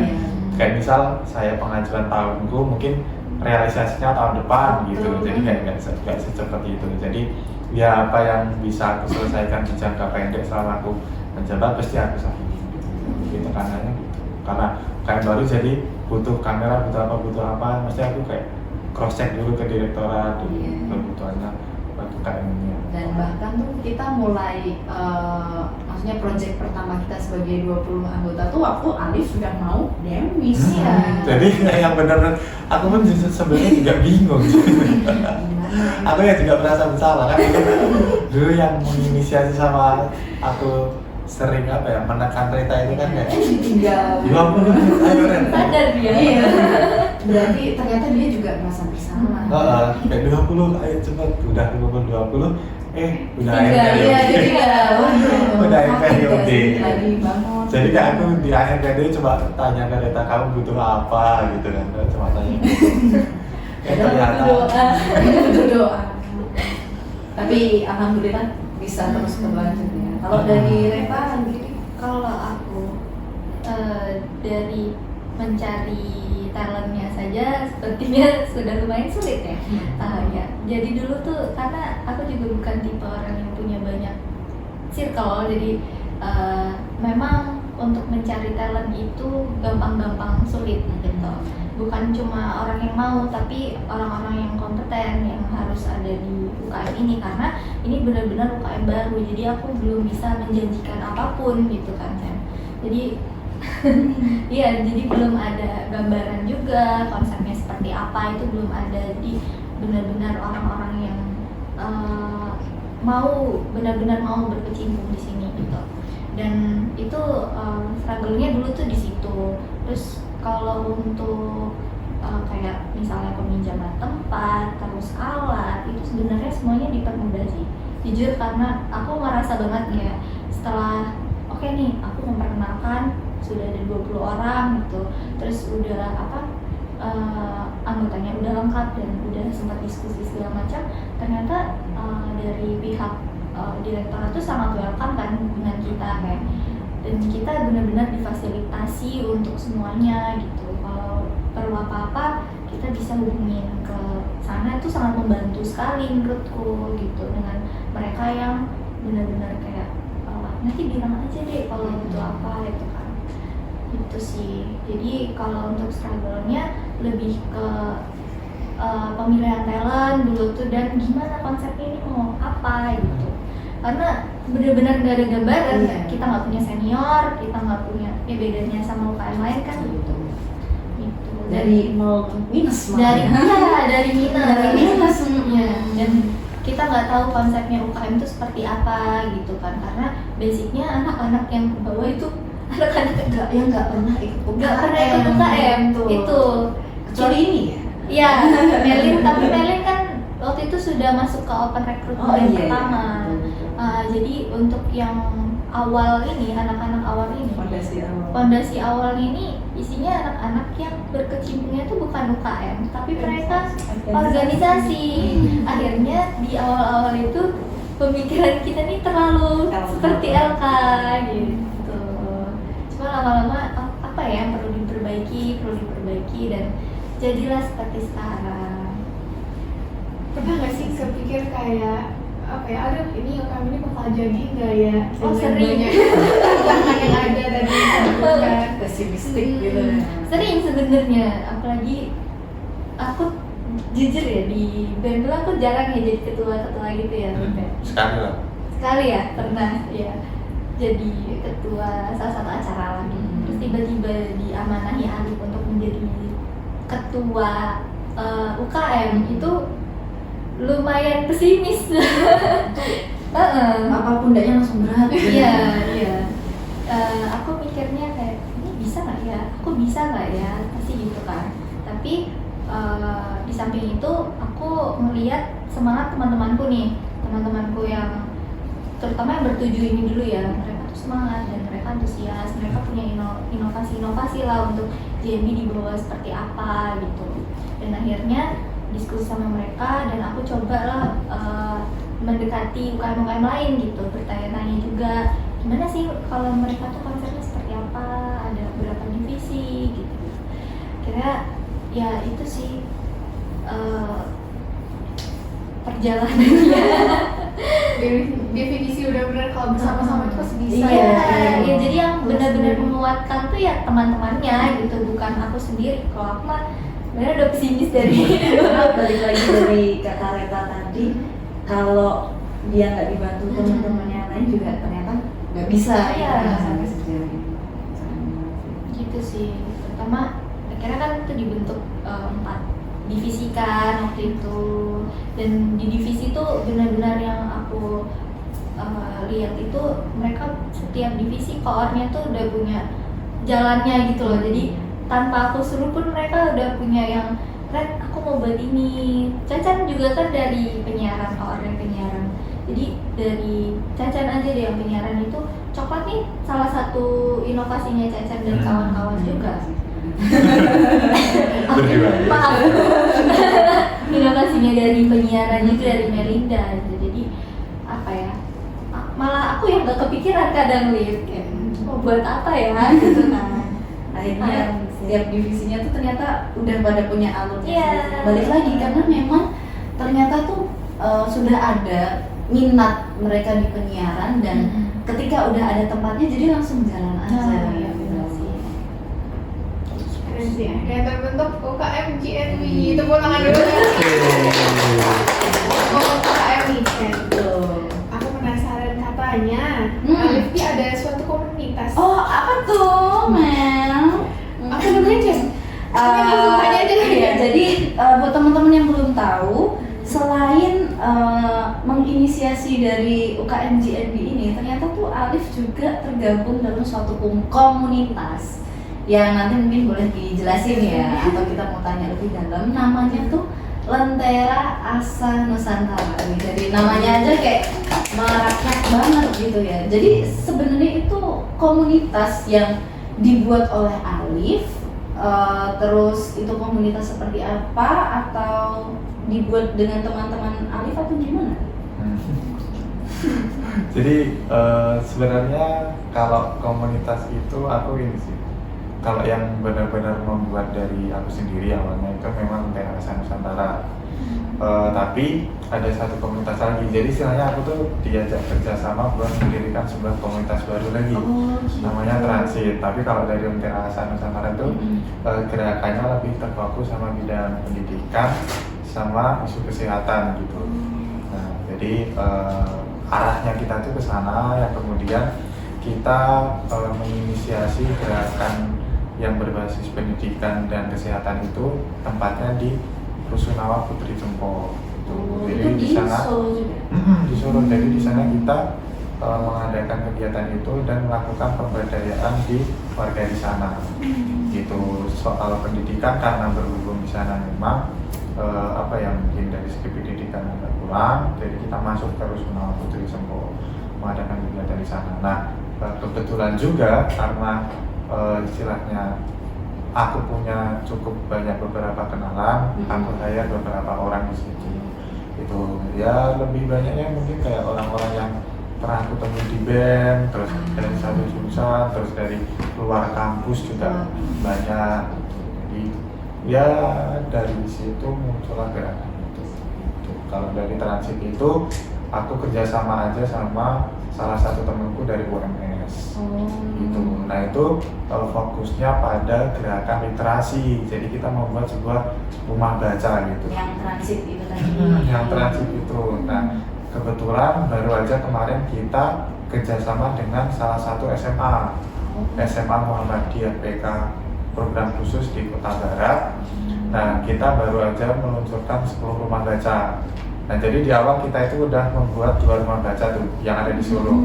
Kayak misal saya pengajuan tahunku mungkin realisasinya tahun depan gitu. Jadi nggak secepat itu. Jadi ya apa yang bisa aku selesaikan di jangka pendek selama aku menjabat pasti aku sahihin gitu. Jadi tekanannya gitu. Karena kayak baru jadi butuh kamera, butuh apa, mesti aku kayak cross check dulu ke direktorat kebutuhannya untuk KM-nya. Dan bahkan tuh kita mulai maksudnya project pertama kita sebagai 20 anggota tuh waktu Alif sudah mau demis ya. Jadi yang benar-benar aku pun sebenarnya juga bingung. Aku ya juga merasa bersalah kan, dulu yang menginisiasi sama aku sering apa ya, menekan Rita itu kan kayak ditinggal 20 ayo Ren. Sadar dia. Iya. Berarti ternyata dia juga merasa bersalah. Kayak 20 ayo cepat, udah 20 udah akhir Iya, periode. Udah akhir periode. Lagi bangun. Jadi kayak aku di akhir periode coba tanya ke Rita, kamu butuh apa gitu kan, cuma tanya. Ternyata Itu doa. Tapi alhamdulillah bisa terus berlanjut ya. Kalau dari Reva sendiri, Kalau aku dari mencari talentnya saja sepertinya sudah lumayan sulit ya. Ya. Jadi dulu tuh karena aku juga bukan tipe orang yang punya banyak circle, jadi memang untuk mencari talent itu gampang-gampang sulit gitu. Bukan cuma orang yang mau, tapi orang-orang yang kompeten yang harus ada di UKM ini, karena ini benar-benar UKM baru, jadi aku belum bisa menjanjikan apapun gitu kan Sam. Jadi iya, jadi belum ada gambaran juga konsepnya seperti apa, itu belum ada. Jadi benar-benar orang-orang yang benar-benar mau berkecimpung di sini gitu. Dan itu struggle-nya dulu tuh di situ. Terus kalau untuk kayak misalnya peminjaman tempat, terus alat, itu sebenarnya semuanya dipermudah sih. Jujur, karena aku ngerasa banget ya, setelah oke nih, aku memperkenalkan sudah ada 20 orang gitu, terus udah anggotanya udah lengkap dan udah sempat diskusi segala macam, ternyata dari pihak direktorat tuh sangat welcome kan dengan kita kayak, dan kita benar-benar difasilitasi untuk semuanya gitu. Kalau perlu apa-apa kita bisa hubungin ke sana, itu sangat membantu sekali menurutku gitu, dengan mereka yang benar-benar kayak nanti bilang aja deh kalau butuh apa gitu kan. Itu sih. Jadi kalau untuk struggle-nya lebih ke pemilihan talent dulu tuh, dan gimana konsepnya ini mau apa gitu. Karena benar-benar nggak ada gambaran, kita nggak punya senior, kita nggak punya, bedanya sama UKM lain kan gitu. Dari nol minus dari minus ya. Dan kita nggak tahu konsepnya UKM itu seperti apa gitu kan, karena basicnya anak-anak yang ke bawah itu anak-anak yang nggak pernah ikut UKM itu kecuali ini ya Melin, tapi Melin kan waktu itu sudah masuk ke open recruitment pertama. Jadi untuk yang awal ini, anak-anak awal ini, fondasi awal ini isinya anak-anak yang berkecimpungnya itu bukan UKM, tapi mereka organisasi. Akhirnya di awal-awal itu pemikiran kita nih terlalu LK. seperti LK gitu. Cuma lama-lama apa ya yang perlu diperbaiki dan jadilah seperti sekarang. Pernah nggak sih kepikir kayak apa ya, aduh ini kami ini bakal jadi nggak ya? Oh, Dengan sering. banyak tantangan yang ada tadi disebutkan. Pesimistik gitu. Sering sebenarnya, apalagi aku jujur ya di BEM dulu aku jarang ya jadi ketua gitu ya. Sekali lah. Sekali ya pernah ya jadi ketua salah satu acara lagi. Terus tiba-tiba diamanahi Alif untuk menjadi ketua UKM itu lumayan pesimis. Apa pundaknya langsung berat. Iya. Aku mikirnya kayak ini bisa nggak ya? Aku bisa nggak ya? Pasti gitu kan. Tapi di samping itu aku melihat semangat teman-temanku yang terutama yang bertuju ini dulu ya, mereka tuh semangat dan mereka antusias, mereka punya inovasi lah untuk JMB dibawa seperti apa gitu. Dan akhirnya diskusi sama mereka dan aku cobalah mendekati UKM-UKM lain gitu, bertanya-tanya juga gimana sih kalau mereka tuh konsepnya seperti apa, ada berapa divisi gitu. Kira ya itu sih perjalanannya. Definisi udah benar kalau bersama-sama itu pasti bisa. Iya, ya. jadi yang benar-benar menguatkan tuh ya teman-temannya gitu, bukan aku sendiri. Kalau aku mah sebenarnya udah pesimis dari Karena balik lagi dari kata Reta tadi, kalau dia nggak dibantu teman-teman yang lain juga ternyata nggak bisa Iya. sampai sejauh ini. gitu sih. Pertama akhirnya kan itu dibentuk 4 divisi kan waktu itu, dan di divisi itu benar-benar yang aku lihat itu mereka setiap divisi koornya tuh udah punya jalannya gitu loh. Jadi tanpa aku suruh pun mereka udah punya yang Red, aku mau buat ini. Cacan juga kan dari penyiaran, koornya penyiaran. Jadi dari Cacan aja deh yang penyiaran itu, coklat nih salah satu inovasinya Cacan dan kawan-kawan juga. Maaf. Inovasinya dari penyiaran juga dari Melinda gitu. Jadi apa ya, malah aku yang gak kepikiran kadang lihat kayak mau buat apa ya gitu kan. Akhirnya setiap divisinya tuh ternyata udah pada punya alurnya. Iya. sendiri. Balik lagi karena memang ternyata tuh sudah ada minat mereka di penyiaran dan ketika udah ada tempatnya jadi langsung jalan aja. Nah, iya, benar sih. Keren sih ya. Kayak terbentuk UKM GNB. Tepuk tangan dulu. UKM nih Ken. Tuh. Aku penasaran katanya Alif ini ada suatu komunitas. Oh, apa tuh, Mel? Apa namanya Ken? Langsung tanya aja kali ya. Jadi buat teman-teman yang belum tahu, selain menginisiasi dari UKM GNB ini, ternyata tuh Alif juga tergabung dalam suatu komunitas yang nanti mungkin boleh dijelasin ya, atau kita mau tanya lebih dalam. Namanya tuh Lentera Asa Nusantara. Jadi namanya aja kayak merakyat banget gitu ya. Jadi sebenarnya itu komunitas yang dibuat oleh Alif. Terus itu komunitas seperti apa, atau dibuat dengan teman-teman Alif atau gimana? Jadi sebenarnya kalau komunitas itu aku ini sih, kalau yang benar-benar membuat dari aku sendiri awalnya itu memang Lentera Asa Nusantara. Tapi ada satu komunitas lagi, jadi istilahnya aku tuh diajak kerjasama buat mendirikan sebuah komunitas baru lagi, namanya Transit. Tapi kalau dari Lentera Asa Nusantara itu gerakannya lebih terfokus sama bidang pendidikan sama isu kesehatan gitu. Nah, jadi arahnya kita tuh ke sana, yang kemudian kita menginisiasi gerakan yang berbasis pendidikan dan kesehatan itu tempatnya di Rusunawa Putri Jempo. Jadi di sana di Solo. Jadi di sana kita mengadakan kegiatan itu dan melakukan pemberdayaan di warga di sana. Gitu. Soal pendidikan karena berhubung di sana memang mungkin dari segi pendidikan agak kurang, jadi kita masuk ke Rusunawa Putri Jempo mengadakan kegiatan di sana. Nah, kebetulan juga karena istilahnya aku punya cukup banyak beberapa kenalan, aku hire beberapa orang di situ. gitu. Ya lebih banyaknya mungkin kayak orang-orang yang pernah aku temui di BEM, terus dari satu jurusan, terus dari luar kampus juga banyak. Jadi ya dari situ muncullah gerakan itu. Kalau dari transit itu aku kerjasama aja sama salah satu temanku dari UMS. Gitu. Nah itu fokusnya pada gerakan literasi. Jadi kita membuat sebuah rumah baca gitu. Yang transit itu tadi. Yang transit itu. Nah kebetulan baru aja kemarin kita kerjasama dengan salah satu SMA, SMA Muhammadiyah PK program khusus di Kota Barat. Nah kita baru aja meluncurkan 10 rumah baca. Nah jadi di awal kita itu udah membuat 2 rumah baca tuh yang ada di Solo.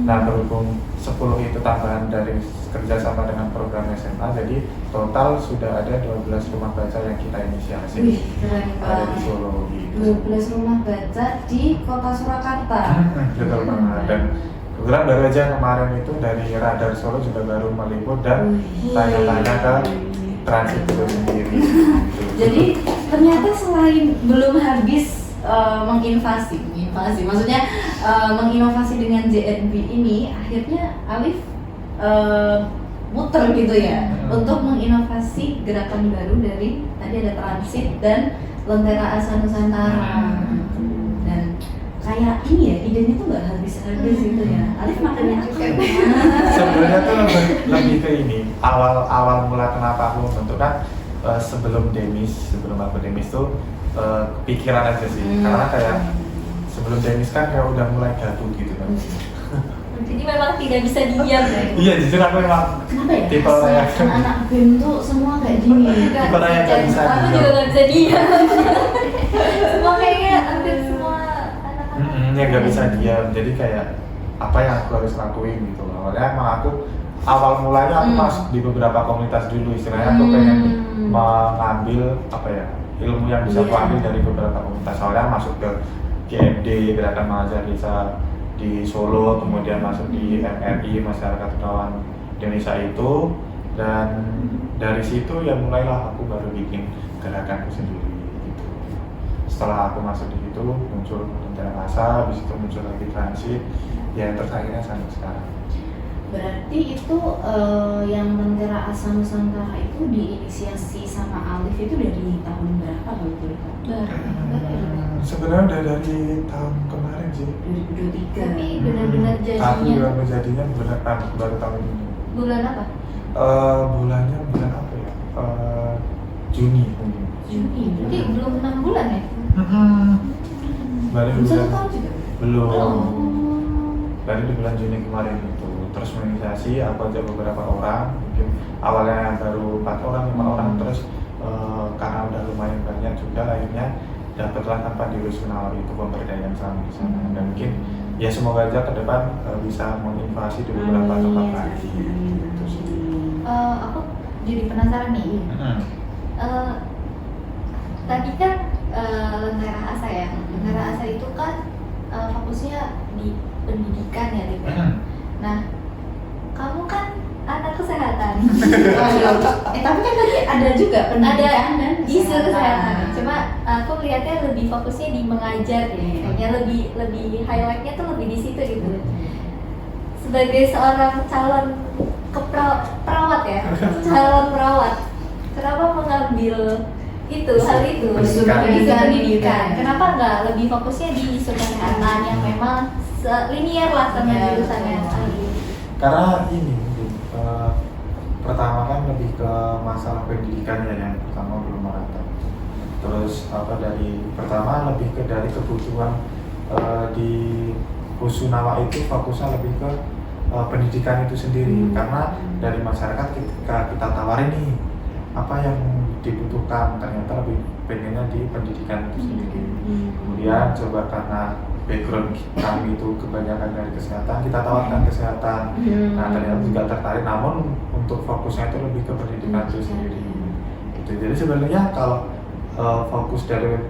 Nah berhubung 10 itu tambahan dari kerjasama dengan program SMA, jadi total sudah ada 12 rumah baca yang kita inisiasi. Wih, keren Ada di banget. Solo gitu. 12 rumah baca di kota Surakarta. Betul banget. Dan kebetulan baru aja kemarin itu dari Radar Solo juga baru meliput dan tanya-tanya ke transit itu sendiri. Jadi ternyata selain belum habis menginovasi, maksudnya menginovasi dengan JNB ini, akhirnya Alif muter gitu ya untuk menginovasi gerakan baru dari tadi ada transit dan Lentera Asa Nusantara. Dan kayak ini ya, idenya tuh nggak habis-habis gitu ya. Alif makanya apa? Sebenarnya tuh lebih ke ini awal mula kenapa aku membentukkan sebelum aku demis tuh kepikiran aja sih, karena kayak sebelum demis kan kayak udah mulai gaduh gitu kan. Jadi memang tidak bisa diam ya. Iya jujur aku memang Kenapa ya? tipe orang yang Anak-anak BEM tuh semua kayak gini. tipe orang yang nggak bisa Aku diam. juga nggak bisa diam. Semua kayaknya hampir semua anak-anak. Ya nggak bisa diam, jadi kayak apa yang aku harus lakuin gitu loh. Awalnya emang aku awal mulanya aku masuk di beberapa komunitas dulu, istilahnya aku pengen mengambil apa ya ilmu yang bisa aku ambil dari beberapa komunitas. Awalnya masuk ke GMD, Gerakan Mengajar Desa di Solo, kemudian masuk di MRI, Masyarakat Relawan Indonesia itu, dan dari situ ya mulailah aku baru bikin gerakanku sendiri gitu. Setelah aku masuk di situ muncul Lentera Asa, habis itu muncul lagi transit, ya terus akhirnya sampai sekarang. Berarti itu yang Lentera Asa Nusantara itu diinisiasi sama Alif itu dari tahun berapa kalau boleh tahu? Sebenarnya udah dari tahun kemarin sih. 2023. Tapi benar-benar Tapi jadinya baru jadinya baru tahun ini. bulan apa? Bulannya bulan apa ya? Juni mungkin. Juni. Jadi belum 6 bulan ya? Baru di Belum bulan 1 tahun juga. belum. Oh. Baru di bulan Juni kemarin itu. Terus menginisiasi aku ajak beberapa orang, mungkin awalnya baru 4 orang, 5 orang, terus karena udah lumayan banyak juga akhirnya dapatlah tempat di Rusunawa itu pemberdayaan sama di sana. Dan mungkin ya semoga aja ke depan bisa menginvasi di beberapa tempat lagi gitu sih. Aku jadi penasaran nih. Tadi kan Lentera Asa ya. Lentera Asa itu kan fokusnya di pendidikan ya, Lip. Nah, kamu kan anak kesehatan. Tapi kan tadi ada juga pendidikan dan isu kesehatan. Cuma aku melihatnya lebih fokusnya di mengajar ya. Kayaknya lebih highlightnya tuh lebih di situ gitu. Sebagai seorang calon perawat ya, calon perawat, kenapa mengambil hal itu pendidikan? Kenapa nggak lebih fokusnya di isu kesehatan yang memang linear lah sama jurusannya tadi? Karena ini mungkin pertama kan lebih ke masalah pendidikannya yang pertama belum merata. Terus pertama lebih ke dari kebutuhan di Rusunawa itu fokusnya lebih ke pendidikan itu sendiri, karena dari masyarakat ketika kita tawarin nih apa yang dibutuhkan, ternyata lebih pengennya di pendidikan itu sendiri. Kemudian coba karena background kami itu kebanyakan dari kesehatan, kita tawarkan kesehatan. Nah ternyata juga tertarik, namun untuk fokusnya itu lebih ke pendidikan itu sendiri. Gitu. Jadi sebenarnya kalau fokus dari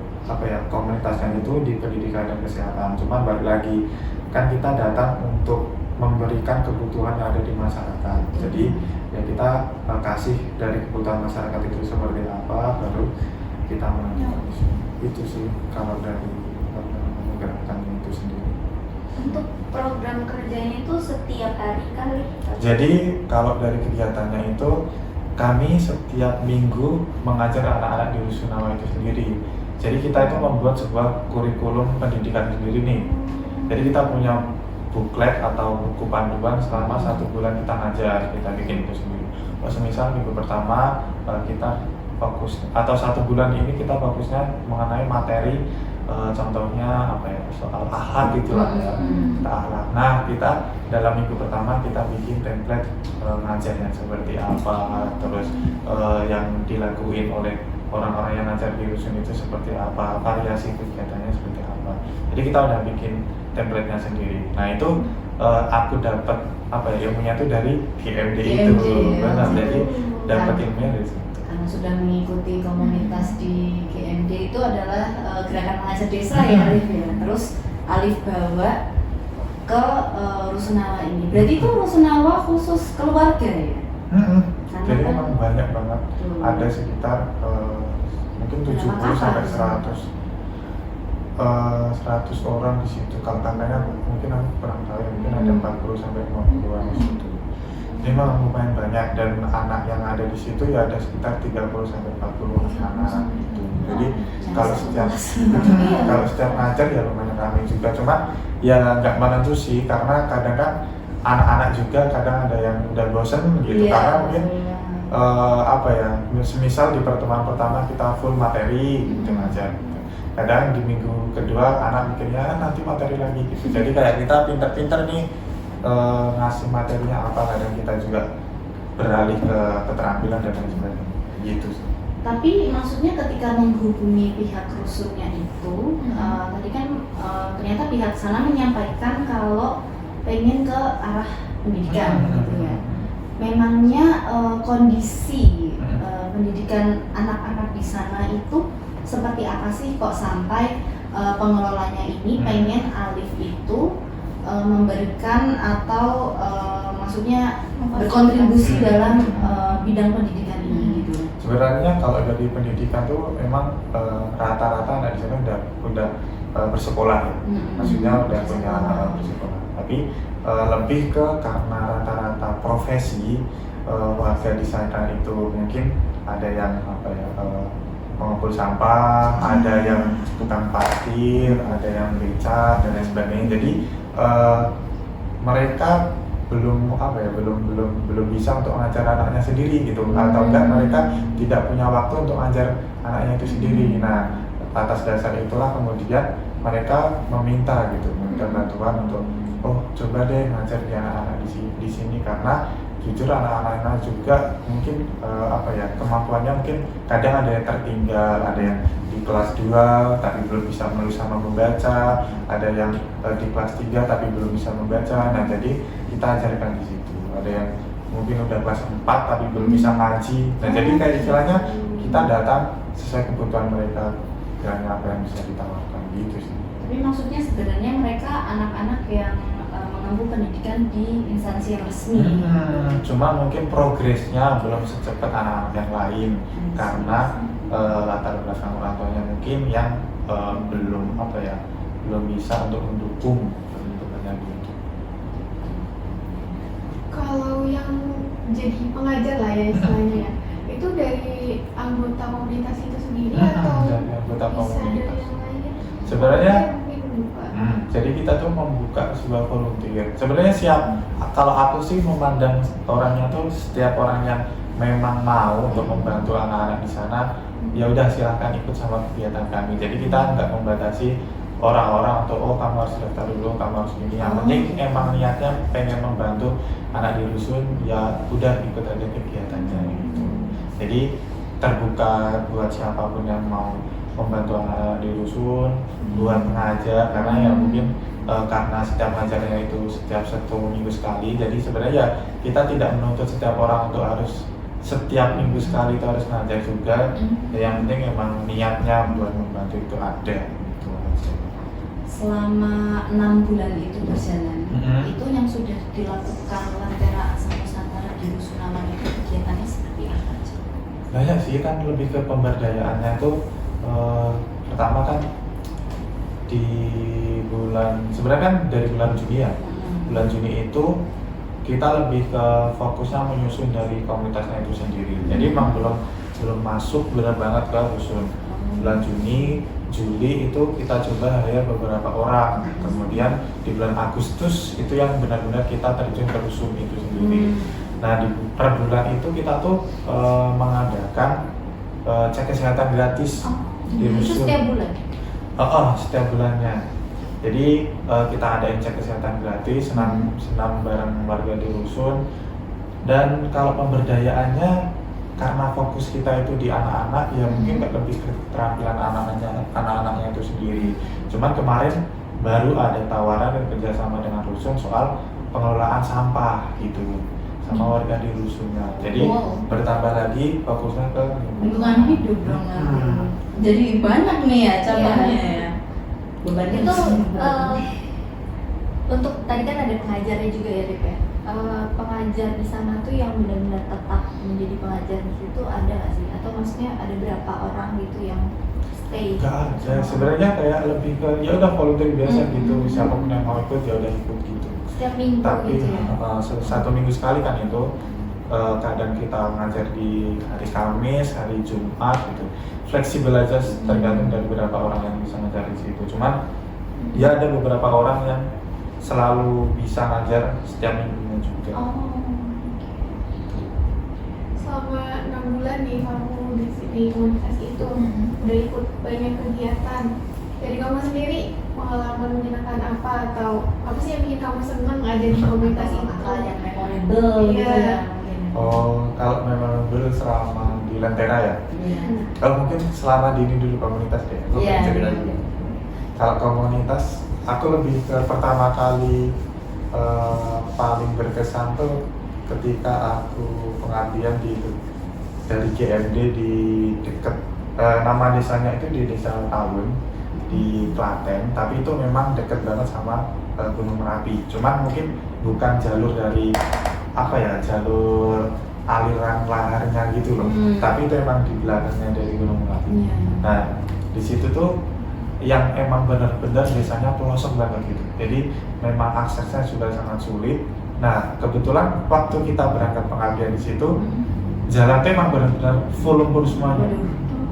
komunitasnya itu di pendidikan dan kesehatan, cuman balik lagi kan kita datang untuk memberikan kebutuhan yang ada di masyarakat. Jadi ya kita kasih dari kebutuhan masyarakat itu seperti apa, baru kita menentukan itu sih kalau dari untuk program kerjanya itu setiap hari kali. Jadi kalau dari kegiatannya itu kami setiap minggu mengajar anak-anak di Rusunawa itu sendiri. Jadi kita itu membuat sebuah kurikulum pendidikan sendiri nih. Jadi kita punya buklet atau buku panduan selama 1 bulan kita ngajar, kita bikin itu sendiri. Semisal minggu pertama kita fokus atau 1 bulan ini kita fokusnya mengenai materi contohnya apa ya, soal akhlak gitulah ya, akhlak. Nah kita dalam minggu pertama kita bikin template ngajarnya seperti apa, terus yang dilakuin oleh orang-orang yang ngajar di rusun itu seperti apa, variasi kegiatannya seperti apa. Jadi kita udah bikin template-nya sendiri. Nah itu aku dapat apa ya, ilmunya itu dari GMD itu, benar. Jadi dapat ilmunya dari situ. Karena sudah mengikuti komunitas di GMD itu adalah gerakan mengajar desa ya Alif ya. Terus Alif bawa ke Rusunawa ini. Berarti itu Rusunawa khusus keluarga ya? Jadi memang banyak banget. Ada sekitar mungkin 70 sampai 100 orang di situ. Kalau kakaknya mungkin aku kurang tahu ya, mungkin ada 40 sampai 50-an di situ. Jadi memang lumayan banyak, dan anak yang ada di situ ya ada sekitar 30 sampai 40 anak gitu. Jadi kalau setiap ngajar ya lumayan ramai juga. Cuma ya nggak menentu sih, karena kadang kan anak-anak juga kadang ada yang udah bosen gitu, karena mungkin apa ya, semisal di pertemuan pertama kita full materi gitu ngajar. Kadang di minggu kedua anak mikirnya nanti materi lagi gitu. Jadi kayak kita pinter-pinter nih ngasih materinya apa, kadang kita juga beralih ke keterampilan dan lain sebagainya gitu sih. Tapi maksudnya ketika menghubungi pihak rusunnya itu, tadi kan ternyata pihak sana menyampaikan kalau pengen ke arah pendidikan gitu ya. Memangnya kondisi pendidikan anak-anak di sana itu seperti apa sih kok sampai pengelolanya ini pengen Alif itu memberikan atau maksudnya berkontribusi dalam bidang pendidikan ini gitu. Sebenarnya kalau dari pendidikan tuh memang rata-rata anak di sana udah bersekolah ya, maksudnya udah punya bersekolah. Tapi lebih ke karena rata-rata profesi warga di sana itu mungkin ada yang apa ya, pengepul sampah, ada yang tukang parkir, ada yang beca dan lain sebagainya. Jadi mereka belum apa ya, belum bisa untuk mengajar anaknya sendiri gitu, atau enggak mereka tidak punya waktu untuk mengajar anaknya itu sendiri. Nah atas dasar itulah kemudian mereka meminta bantuan untuk coba deh ngajar di anak-anak di sini, karena jujur anak-anak juga mungkin apa ya, kemampuannya mungkin kadang ada yang tertinggal, ada yang di kelas 2 tapi belum bisa menulis sama membaca, ada yang di kelas 3 tapi belum bisa membaca. Nah jadi kita ajarkan di situ. Ada yang mungkin udah kelas 4 tapi belum bisa ngaji. Nah jadi kayak istilahnya kita datang sesuai kebutuhan mereka, kiranya apa yang bisa ditawarkan gitu sih. Tapi maksudnya sebenarnya mereka anak-anak yang menempuh pendidikan di instansi yang resmi. Cuma mungkin progresnya belum secepat anak-anak yang lain, karena latar belakang orang tuanya mungkin yang belum apa ya, belum bisa untuk mendukung perbentukannya gitu. Kalau yang jadi pengajar lah ya istilahnya ya, itu dari anggota komunitas itu sendiri atau dari anggota bisa komunitas. dari yang lain? Sebenarnya Buka. Jadi kita tuh membuka sebuah volunteer. Sebenarnya kalau aku sih memandang orangnya tuh setiap orang yang memang mau untuk membantu anak-anak di sana, ya udah silahkan ikut sama kegiatan kami. Jadi kita nggak membatasi orang-orang untuk kamu harus daftar dulu, kamu harus ini. Yang penting emang niatnya pengen membantu anak di rusun, ya udah ikut aja kegiatannya gitu. Jadi terbuka buat siapapun yang mau membantu anak di rusun, buat mengajar, karena ya mungkin karena setiap ngajarnya itu setiap 1 minggu sekali, jadi sebenarnya ya kita tidak menuntut setiap orang untuk harus setiap minggu sekali itu harus ngajar juga. Yang penting emang niatnya buat membantu itu ada gitu aja. Selama 6 bulan itu berjalan, itu yang sudah dilakukan Lentera Nusantara di Rusunawa itu kegiatannya seperti apa aja? Banyak sih, kan lebih ke pemberdayaannya tuh. Pertama kan di sebenarnya kan dari bulan Juni ya. Bulan Juni itu kita lebih ke fokusnya menyusun dari komunitasnya itu sendiri. Jadi emang belum masuk benar banget ke rusun. Bulan Juni, Juli itu kita coba hire beberapa orang. Kemudian di bulan Agustus itu yang benar-benar kita terjun ke rusun itu sendiri. Nah di per bulan itu kita tuh mengadakan cek kesehatan gratis di Itu rusun. setiap bulan. Setiap bulannya. Jadi kita adain cek kesehatan gratis, senam bareng warga di rusun. Dan kalau pemberdayaannya karena fokus kita itu di anak-anak, ya mungkin nggak lebih ke keterampilan anak-anaknya itu sendiri. Cuman kemarin baru ada tawaran dan kerjasama dengan rusun soal pengelolaan sampah gitu sama warga di rusunnya. Jadi bertambah lagi fokusnya ke Lingkungan hidup dong. Jadi banyak nih ya cabangnya ya. Bebannya Itu besar. untuk tadi kan ada pengajarnya juga ya Rip ya. Pengajar di sana tuh yang benar-benar tetap menjadi pengajar di situ ada nggak sih? Atau maksudnya ada berapa orang gitu yang stay? Gak ada, sebenarnya kayak lebih ke ya udah volunteer biasa gitu, siapapun yang mau ikut ya udah ikut gitu. Setiap minggu Tapi gitu ya? 1 minggu sekali kan itu, kadang kita ngajar di hari Kamis, hari Jumat gitu. Fleksibel aja, tergantung dari beberapa orang yang bisa ngajar di situ. Cuman ya ada beberapa orang yang selalu bisa ngajar setiap minggunya juga. Selama 6 bulan nih kamu di sini komunitas itu udah ikut banyak kegiatan. Dari kamu sendiri pengalaman menyenangkan apa atau apa sih yang bikin kamu seneng ada di komunitas itu? Hal yang memorable gitu Iya. ya. Oh, kalau memang dulu selama di Lentera ya? Kalau mungkin selama di ini dulu komunitas deh, gue Iya, pengen cerita iya. dulu. Kalau komunitas, aku lebih ke pertama kali paling berkesan tuh ketika aku pengabdian di itu dari GMD di deket nama desanya itu di Desa Tawun di Klaten, tapi itu memang deket banget sama Gunung Merapi. Cuman mungkin bukan jalur dari apa ya, jalur aliran laharnya gitu loh, tapi itu emang di belakangnya dari Gunung Merapi. Nah di situ tuh yang emang benar-benar desanya pelosok banget gitu, jadi memang aksesnya sudah sangat sulit. Nah kebetulan waktu kita berangkat pengabdian di situ, jalan tuh emang benar-benar full lumpur semuanya.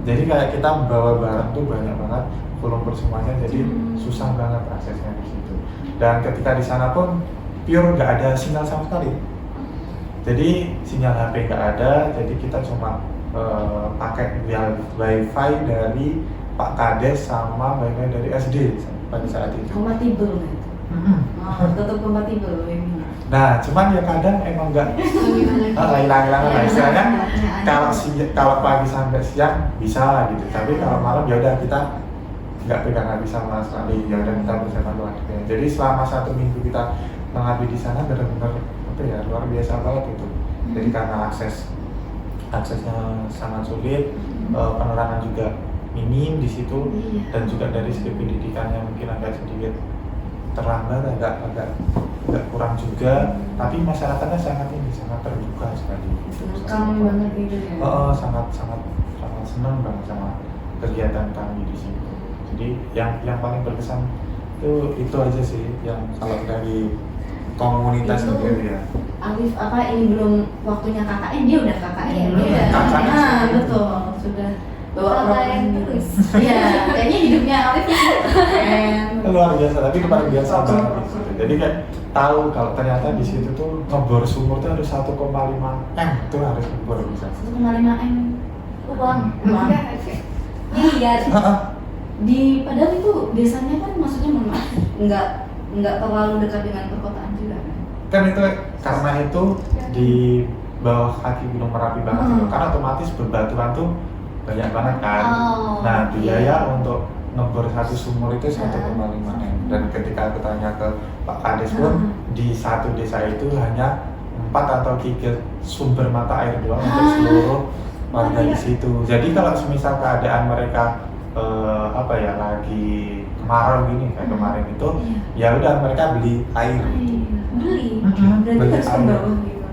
Jadi kayak kita bawa barang tuh banyak banget, full lumpur semuanya, jadi susah banget aksesnya di situ. Dan ketika di sana pun pure nggak ada sinyal sama sekali. Jadi sinyal HP nggak ada, jadi kita cuma pakai wifi dari Pak Kades sama wifi dari SD pada saat itu. Kompatibel gitu. Tetap kompatibel ini. Nah, cuman ya kadang emang nggak hilang-hilangan lah istilahnya. Kalau pagi sampai siang bisa gitu, tapi kalau malam ya udah kita nggak pegang HP sama sekali, ya udah kita bersama keluarga. Jadi selama 1 minggu kita mengabdi di sana benar-benar apa ya, luar biasa banget itu. Jadi karena aksesnya sangat sulit, penerangan juga minim di situ, dan juga dari segi pendidikannya mungkin agak sedikit terlambat, agak kurang juga, tapi masyarakatnya sangat terbuka sekali gitu. Welcome banget gitu ya. Sangat senang banget sama kegiatan kami di situ. Jadi yang paling berkesan itu aja sih, yang kalau dari komunitas Itu sendiri ya. Alif apa ini belum waktunya KKN, dia udah KKN. Iya. Nah, betul. Sudah bawa KKN program terus. Iya, kayaknya hidupnya Alif itu KKN. Luar biasa, tapi luar biasa banget di situ. Jadi kayak tahu kalau ternyata di situ tuh ngebor sumur tuh harus 1,5 M tuh harus ngebor bisa. 1,5 M Uang. uang. Miliar. Di padahal itu desanya kan maksudnya mohon maaf, nggak terlalu dekat dengan perkotaan juga kan. Kan itu karena itu di bawah kaki Gunung Merapi banget gitu. Karena otomatis bebatuan tuh banyak banget kan. Nah biaya untuk ngebor satu sumur itu 1,5 M. Dan ketika aku tanya ke Pak Kades pun di satu desa itu hanya 4 atau 3 sumber mata air doang untuk seluruh warga di situ. Jadi kalau semisal keadaan mereka lagi kemarau gini kayak kemarin itu, ya udah mereka beli air. Beli. Berarti Beli harus ke air. bawah gitu.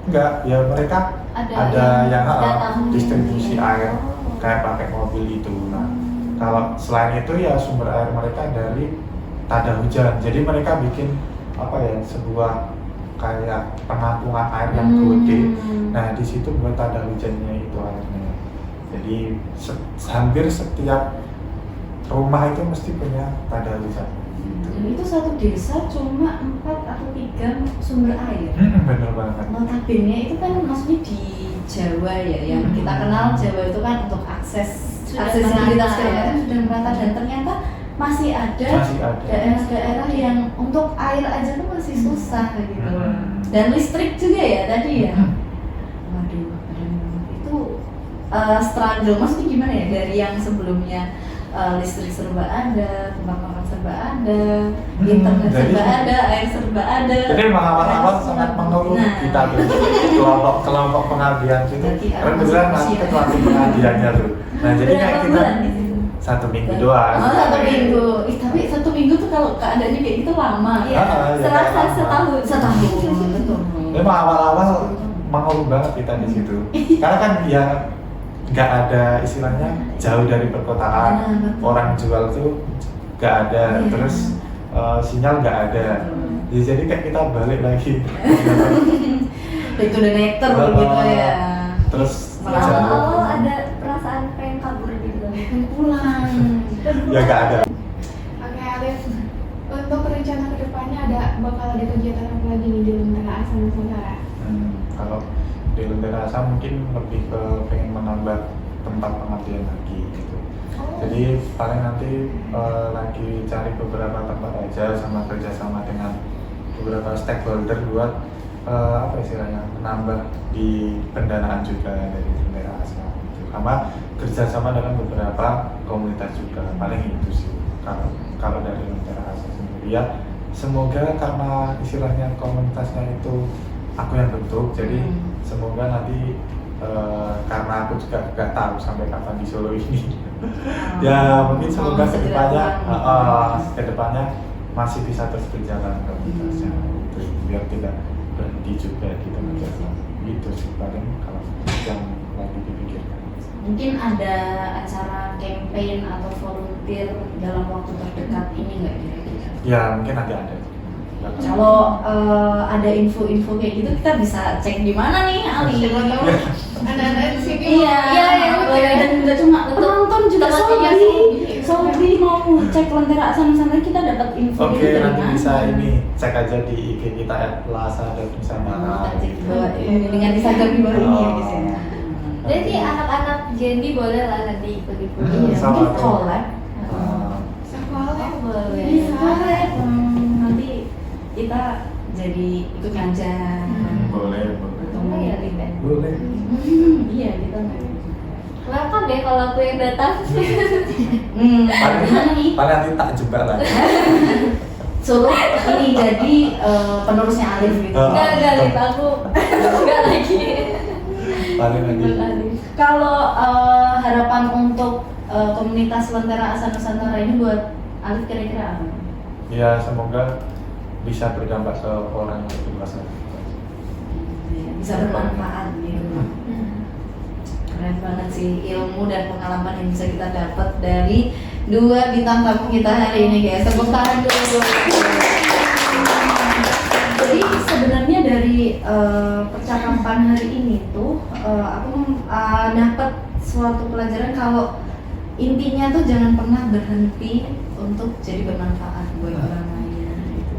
Enggak, ya mereka ada yang datang. distribusi air kayak pakai mobil itu. Nah, kalau selain itu ya sumber air mereka dari tanda hujan. Jadi mereka bikin apa ya, sebuah kayak penampungan air yang gede. Nah di situ buat tanda hujannya itu airnya. Jadi hampir setiap rumah itu mesti punya tanda hujan. Dan itu satu desa cuma 4 atau 3 sumber air. Bener banget. Notabene itu kan maksudnya di Jawa ya, yang kita kenal Jawa itu kan untuk aksesibilitas merata, ya. sudah merata, dan ternyata masih ada daerah-daerah yang untuk air aja tuh masih susah gitu. Dan listrik juga ya tadi ya. Waduh, itu struggle maksudnya gimana ya, dari yang sebelumnya listrik serba ada, tempat makan serba ada, internet serba ada, air serba ada. Jadi emang awal-awal sangat mengeluh kita tuh kelompok pengabdian itu. Karena beneran nanti kelompok pengabdiannya tuh. Nah jadi kayak kita 1 minggu doang. Oh 1 minggu. Tapi 1 minggu tuh kalau keadaannya kayak gitu lama. Iya. Serasa setahun. Betul. Emang awal-awal mengeluh banget kita di situ. Karena kan ya nggak ada istilahnya, jauh dari perkotaan, orang jual tuh nggak ada, terus sinyal nggak ada. Jadi kayak kita balik lagi. Itu udah neter gitu ya. Terus Oh, ada perasaan pengen kabur gitu. Pulang. ya nggak ada. Oke Alif, untuk rencana kedepannya bakal ada kegiatan apa lagi nih di Lentera Asa Nusantara? Kalau di Lentera Asa mungkin lebih ke pengen menambah tempat pengabdian lagi gitu. Jadi paling nanti lagi cari beberapa tempat aja, sama kerjasama dengan beberapa stakeholder buat apa istilahnya, menambah di pendanaan juga dari Lentera Asa gitu. Sama kerjasama dengan beberapa komunitas juga, paling itu sih kalau dari Lentera Asa sendiri ya. Semoga karena istilahnya komunitasnya itu aku yang bentuk, jadi semoga nanti karena aku juga nggak tahu sampai kapan di Solo ini. Ya mungkin semoga kedepannya masih bisa terus berjalan komunitasnya, biar tidak berhenti juga di tempat gitu sih paling kalau yang lagi dipikirkan. Mungkin ada acara campaign atau volunteer dalam waktu terdekat ini nggak kira-kira? Ya mungkin nanti ada. Kalau ada info-info kayak gitu kita bisa cek di mana nih Ali? Siapa tahu anak-anak di sini Iya, boleh. dan nggak cuma penonton juga Tempatnya Sobri mau cek Lentera Asa Nusantara, kita dapat info Oke, gitu dari nanti mana? bisa ini cek aja di IG kita @lasa.nusantara. Dengan Instagram di bawah ini ya guys ya. Jadi anak-anak Jendi boleh lah nanti ikut-ikut. Iya, sama mungkin tuh. collab. Sekolah Boleh. Bisa, nanti kita jadi ikut ngajar. Boleh. Boleh ya, Liben? Boleh. Iya, kita ngajar. Welcome deh kalau aku yang datang. Gimana nih? Paling nanti tak jebak lagi. Solo ini jadi penerusnya Alif gitu. Enggak, Lip, aku enggak lagi. Paling lagi. Kalau harapan untuk komunitas Lentera Asa Nusantara ini buat Alif kira-kira apa? Ya semoga bisa berdampak ke orang yang lebih luas lagi. Bisa bermanfaat gitu. Keren banget sih ilmu dan pengalaman yang bisa kita dapat dari 2 bintang tamu kita hari ini guys. Tepuk tangan dulu. Jadi sebenarnya dari percakapan hari ini tuh aku dapat suatu pelajaran kalau intinya tuh jangan pernah berhenti untuk jadi bermanfaat buat orang lain gitu.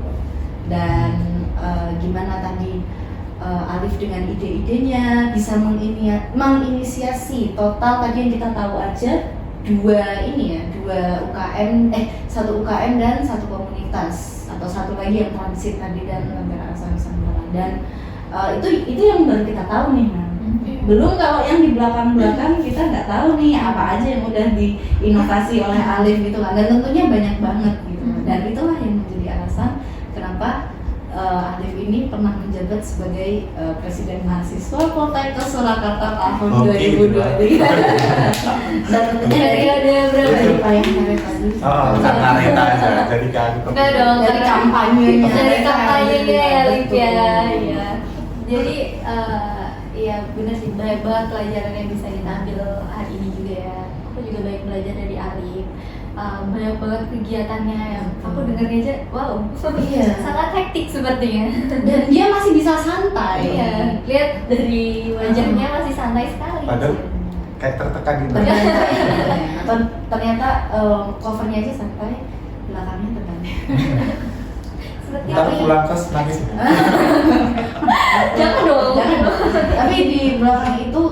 Dan gimana tadi Alif dengan ide-idenya bisa menginisiasi total tadi yang kita tahu aja 2 UKM, 1 UKM dan 1 komunitas, atau 1 lagi yang transit tadi dan Lentera Asa Nusantara. Dan itu yang baru kita tahu nih, belum kalau yang di belakang kita nggak tahu nih apa aja yang udah diinovasi oleh Alif gitu kan, dan tentunya banyak banget gitu. Dan itulah yang menjadi alasan kenapa Alif ini pernah menjabat sebagai Presiden Mahasiswa Poltekkes Surakarta tahun 2023. Dan tentunya Periode berapa? dari payung karet tadi. Karena Reta aja, jadi kan Enggak dong, Dari kampanyenya. dari kampanyenya ya, Lip ya. Betul. Iya. Jadi iya benar sih, banyak banget pelajaran yang bisa kita ambil hari ini juga ya. Aku juga banyak belajar dari Alif. banyak banget kegiatannya yang aku dengarnya aja wow Iya. sangat hektik sepertinya. Dan dia masih bisa santai. Iya, lihat dari wajahnya masih santai sekali. Padahal kayak tertekan gitu. Ternyata covernya aja santai, belakangnya tekan. Seperti Ntar pulang kos nangis. jangan dong. Tapi di belakang itu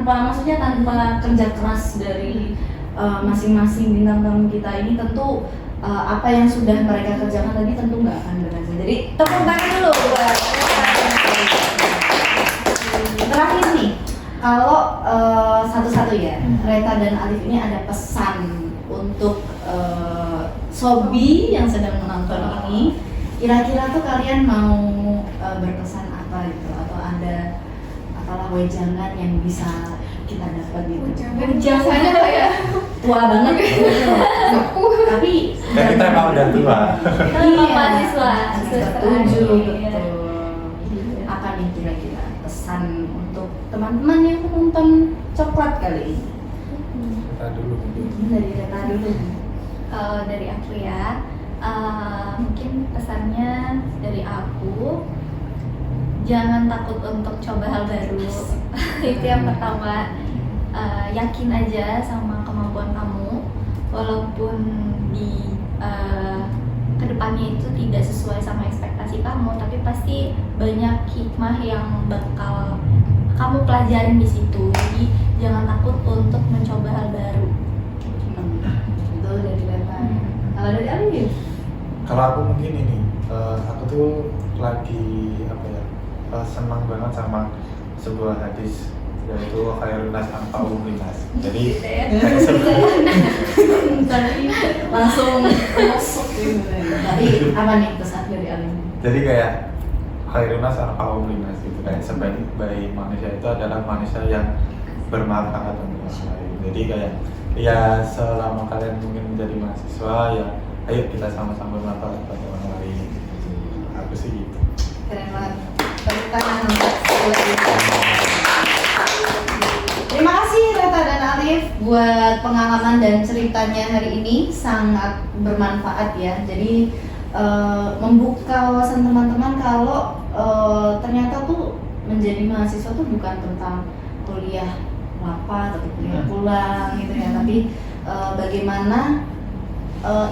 maksudnya tanpa kerja keras dari masing-masing bintang tamu kita ini tentu apa yang sudah mereka kerjakan tadi tentu nggak akan berhasil. Jadi tepuk tangan dulu buat terakhir nih. Kalau satu-satu ya, Reta dan Alif ini ada pesan untuk sobi yang sedang menonton ini. Kira-kira tuh kalian mau berpesan apa gitu, atau ada apalah wejangan yang bisa kita dapat gitu? Biasanya kayak Tua banget. Tapi Kan kita emang udah tua. Kita mahasiswa. setuju Iya. betul. Apa nih kira-kira pesan untuk teman-teman yang menonton coklat kali ini? Kita dulu. Dari Reta dulu. Kalau dari aku ya, mungkin pesannya dari aku, jangan takut untuk coba hal baru. Itu yang pertama. Yakin aja sama kemampuan kamu, walaupun di kedepannya itu tidak sesuai sama ekspektasi kamu, tapi pasti banyak hikmah yang bakal kamu pelajarin di situ. Jadi jangan takut untuk mencoba hal baru. Itu dari Reta. Kalau dari Alif? Kalau aku mungkin ini, aku tuh lagi apa ya, senang banget sama sebuah hadis, yaitu khairun nas anfa'uhum linnas. Jadi kayak Tadi langsung masuk gitu. Tadi apa nih pesan dari Alif? jadi kayak khairun nas anfa'uhum linnas gitu, kayak sebaik-baik manusia itu adalah manusia yang bermanfaat untuk orang lain. Jadi kayak ya selama kalian mungkin menjadi mahasiswa ya ayo kita sama-sama bermanfaat buat orang lain. Aku sih gitu. Keren banget. Tepuk tangan untuk Terima kasih Reta dan Alif buat pengalaman dan ceritanya hari ini, sangat bermanfaat ya. Jadi membuka wawasan teman-teman kalau ternyata tuh menjadi mahasiswa tuh bukan tentang kuliah rapat atau kuliah pulang gitu ya, tapi bagaimana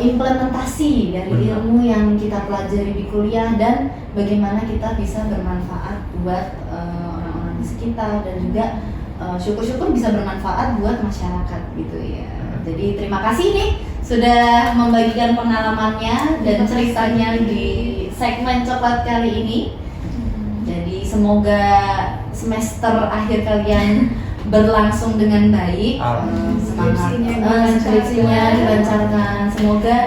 implementasi dari ilmu yang kita pelajari di kuliah dan bagaimana kita bisa bermanfaat buat orang-orang di sekitar dan juga syukur-syukur bisa bermanfaat buat masyarakat gitu ya. Jadi terima kasih nih sudah membagikan pengalamannya dan ceritanya di segmen coklat kali ini. Jadi semoga semester akhir kalian berlangsung dengan baik. Semangat skripsinya dilancarkan. Semoga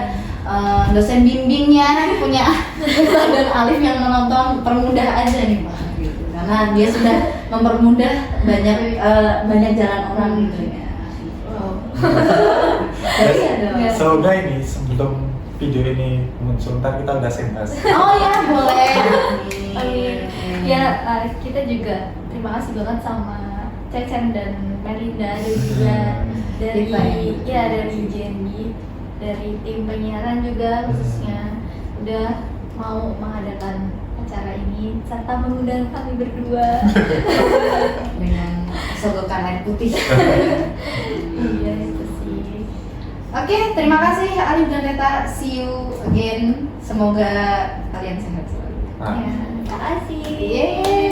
dosen bimbingnya punya Reta dan Alif yang menonton permudah aja nih Pak gitu. Karena dia sudah mempermudah banyak jalan orang gitu ya. Jadi ada. Semoga ini sebelum video ini muncul ntar kita udah sentas. Oh ya boleh. Amin. Ya, kita juga terima kasih banget sama Cecen dan Melinda dan juga dari dari JNB, dari tim penyiaran juga khususnya udah mau mengadakan acara ini serta mengundang kami berdua Dengan sogokan air putih. iya itu sih. Oke, terima kasih Alif dan Reta. See you again. Semoga kalian sehat selalu. Nah. Ya, terima kasih. Yeay.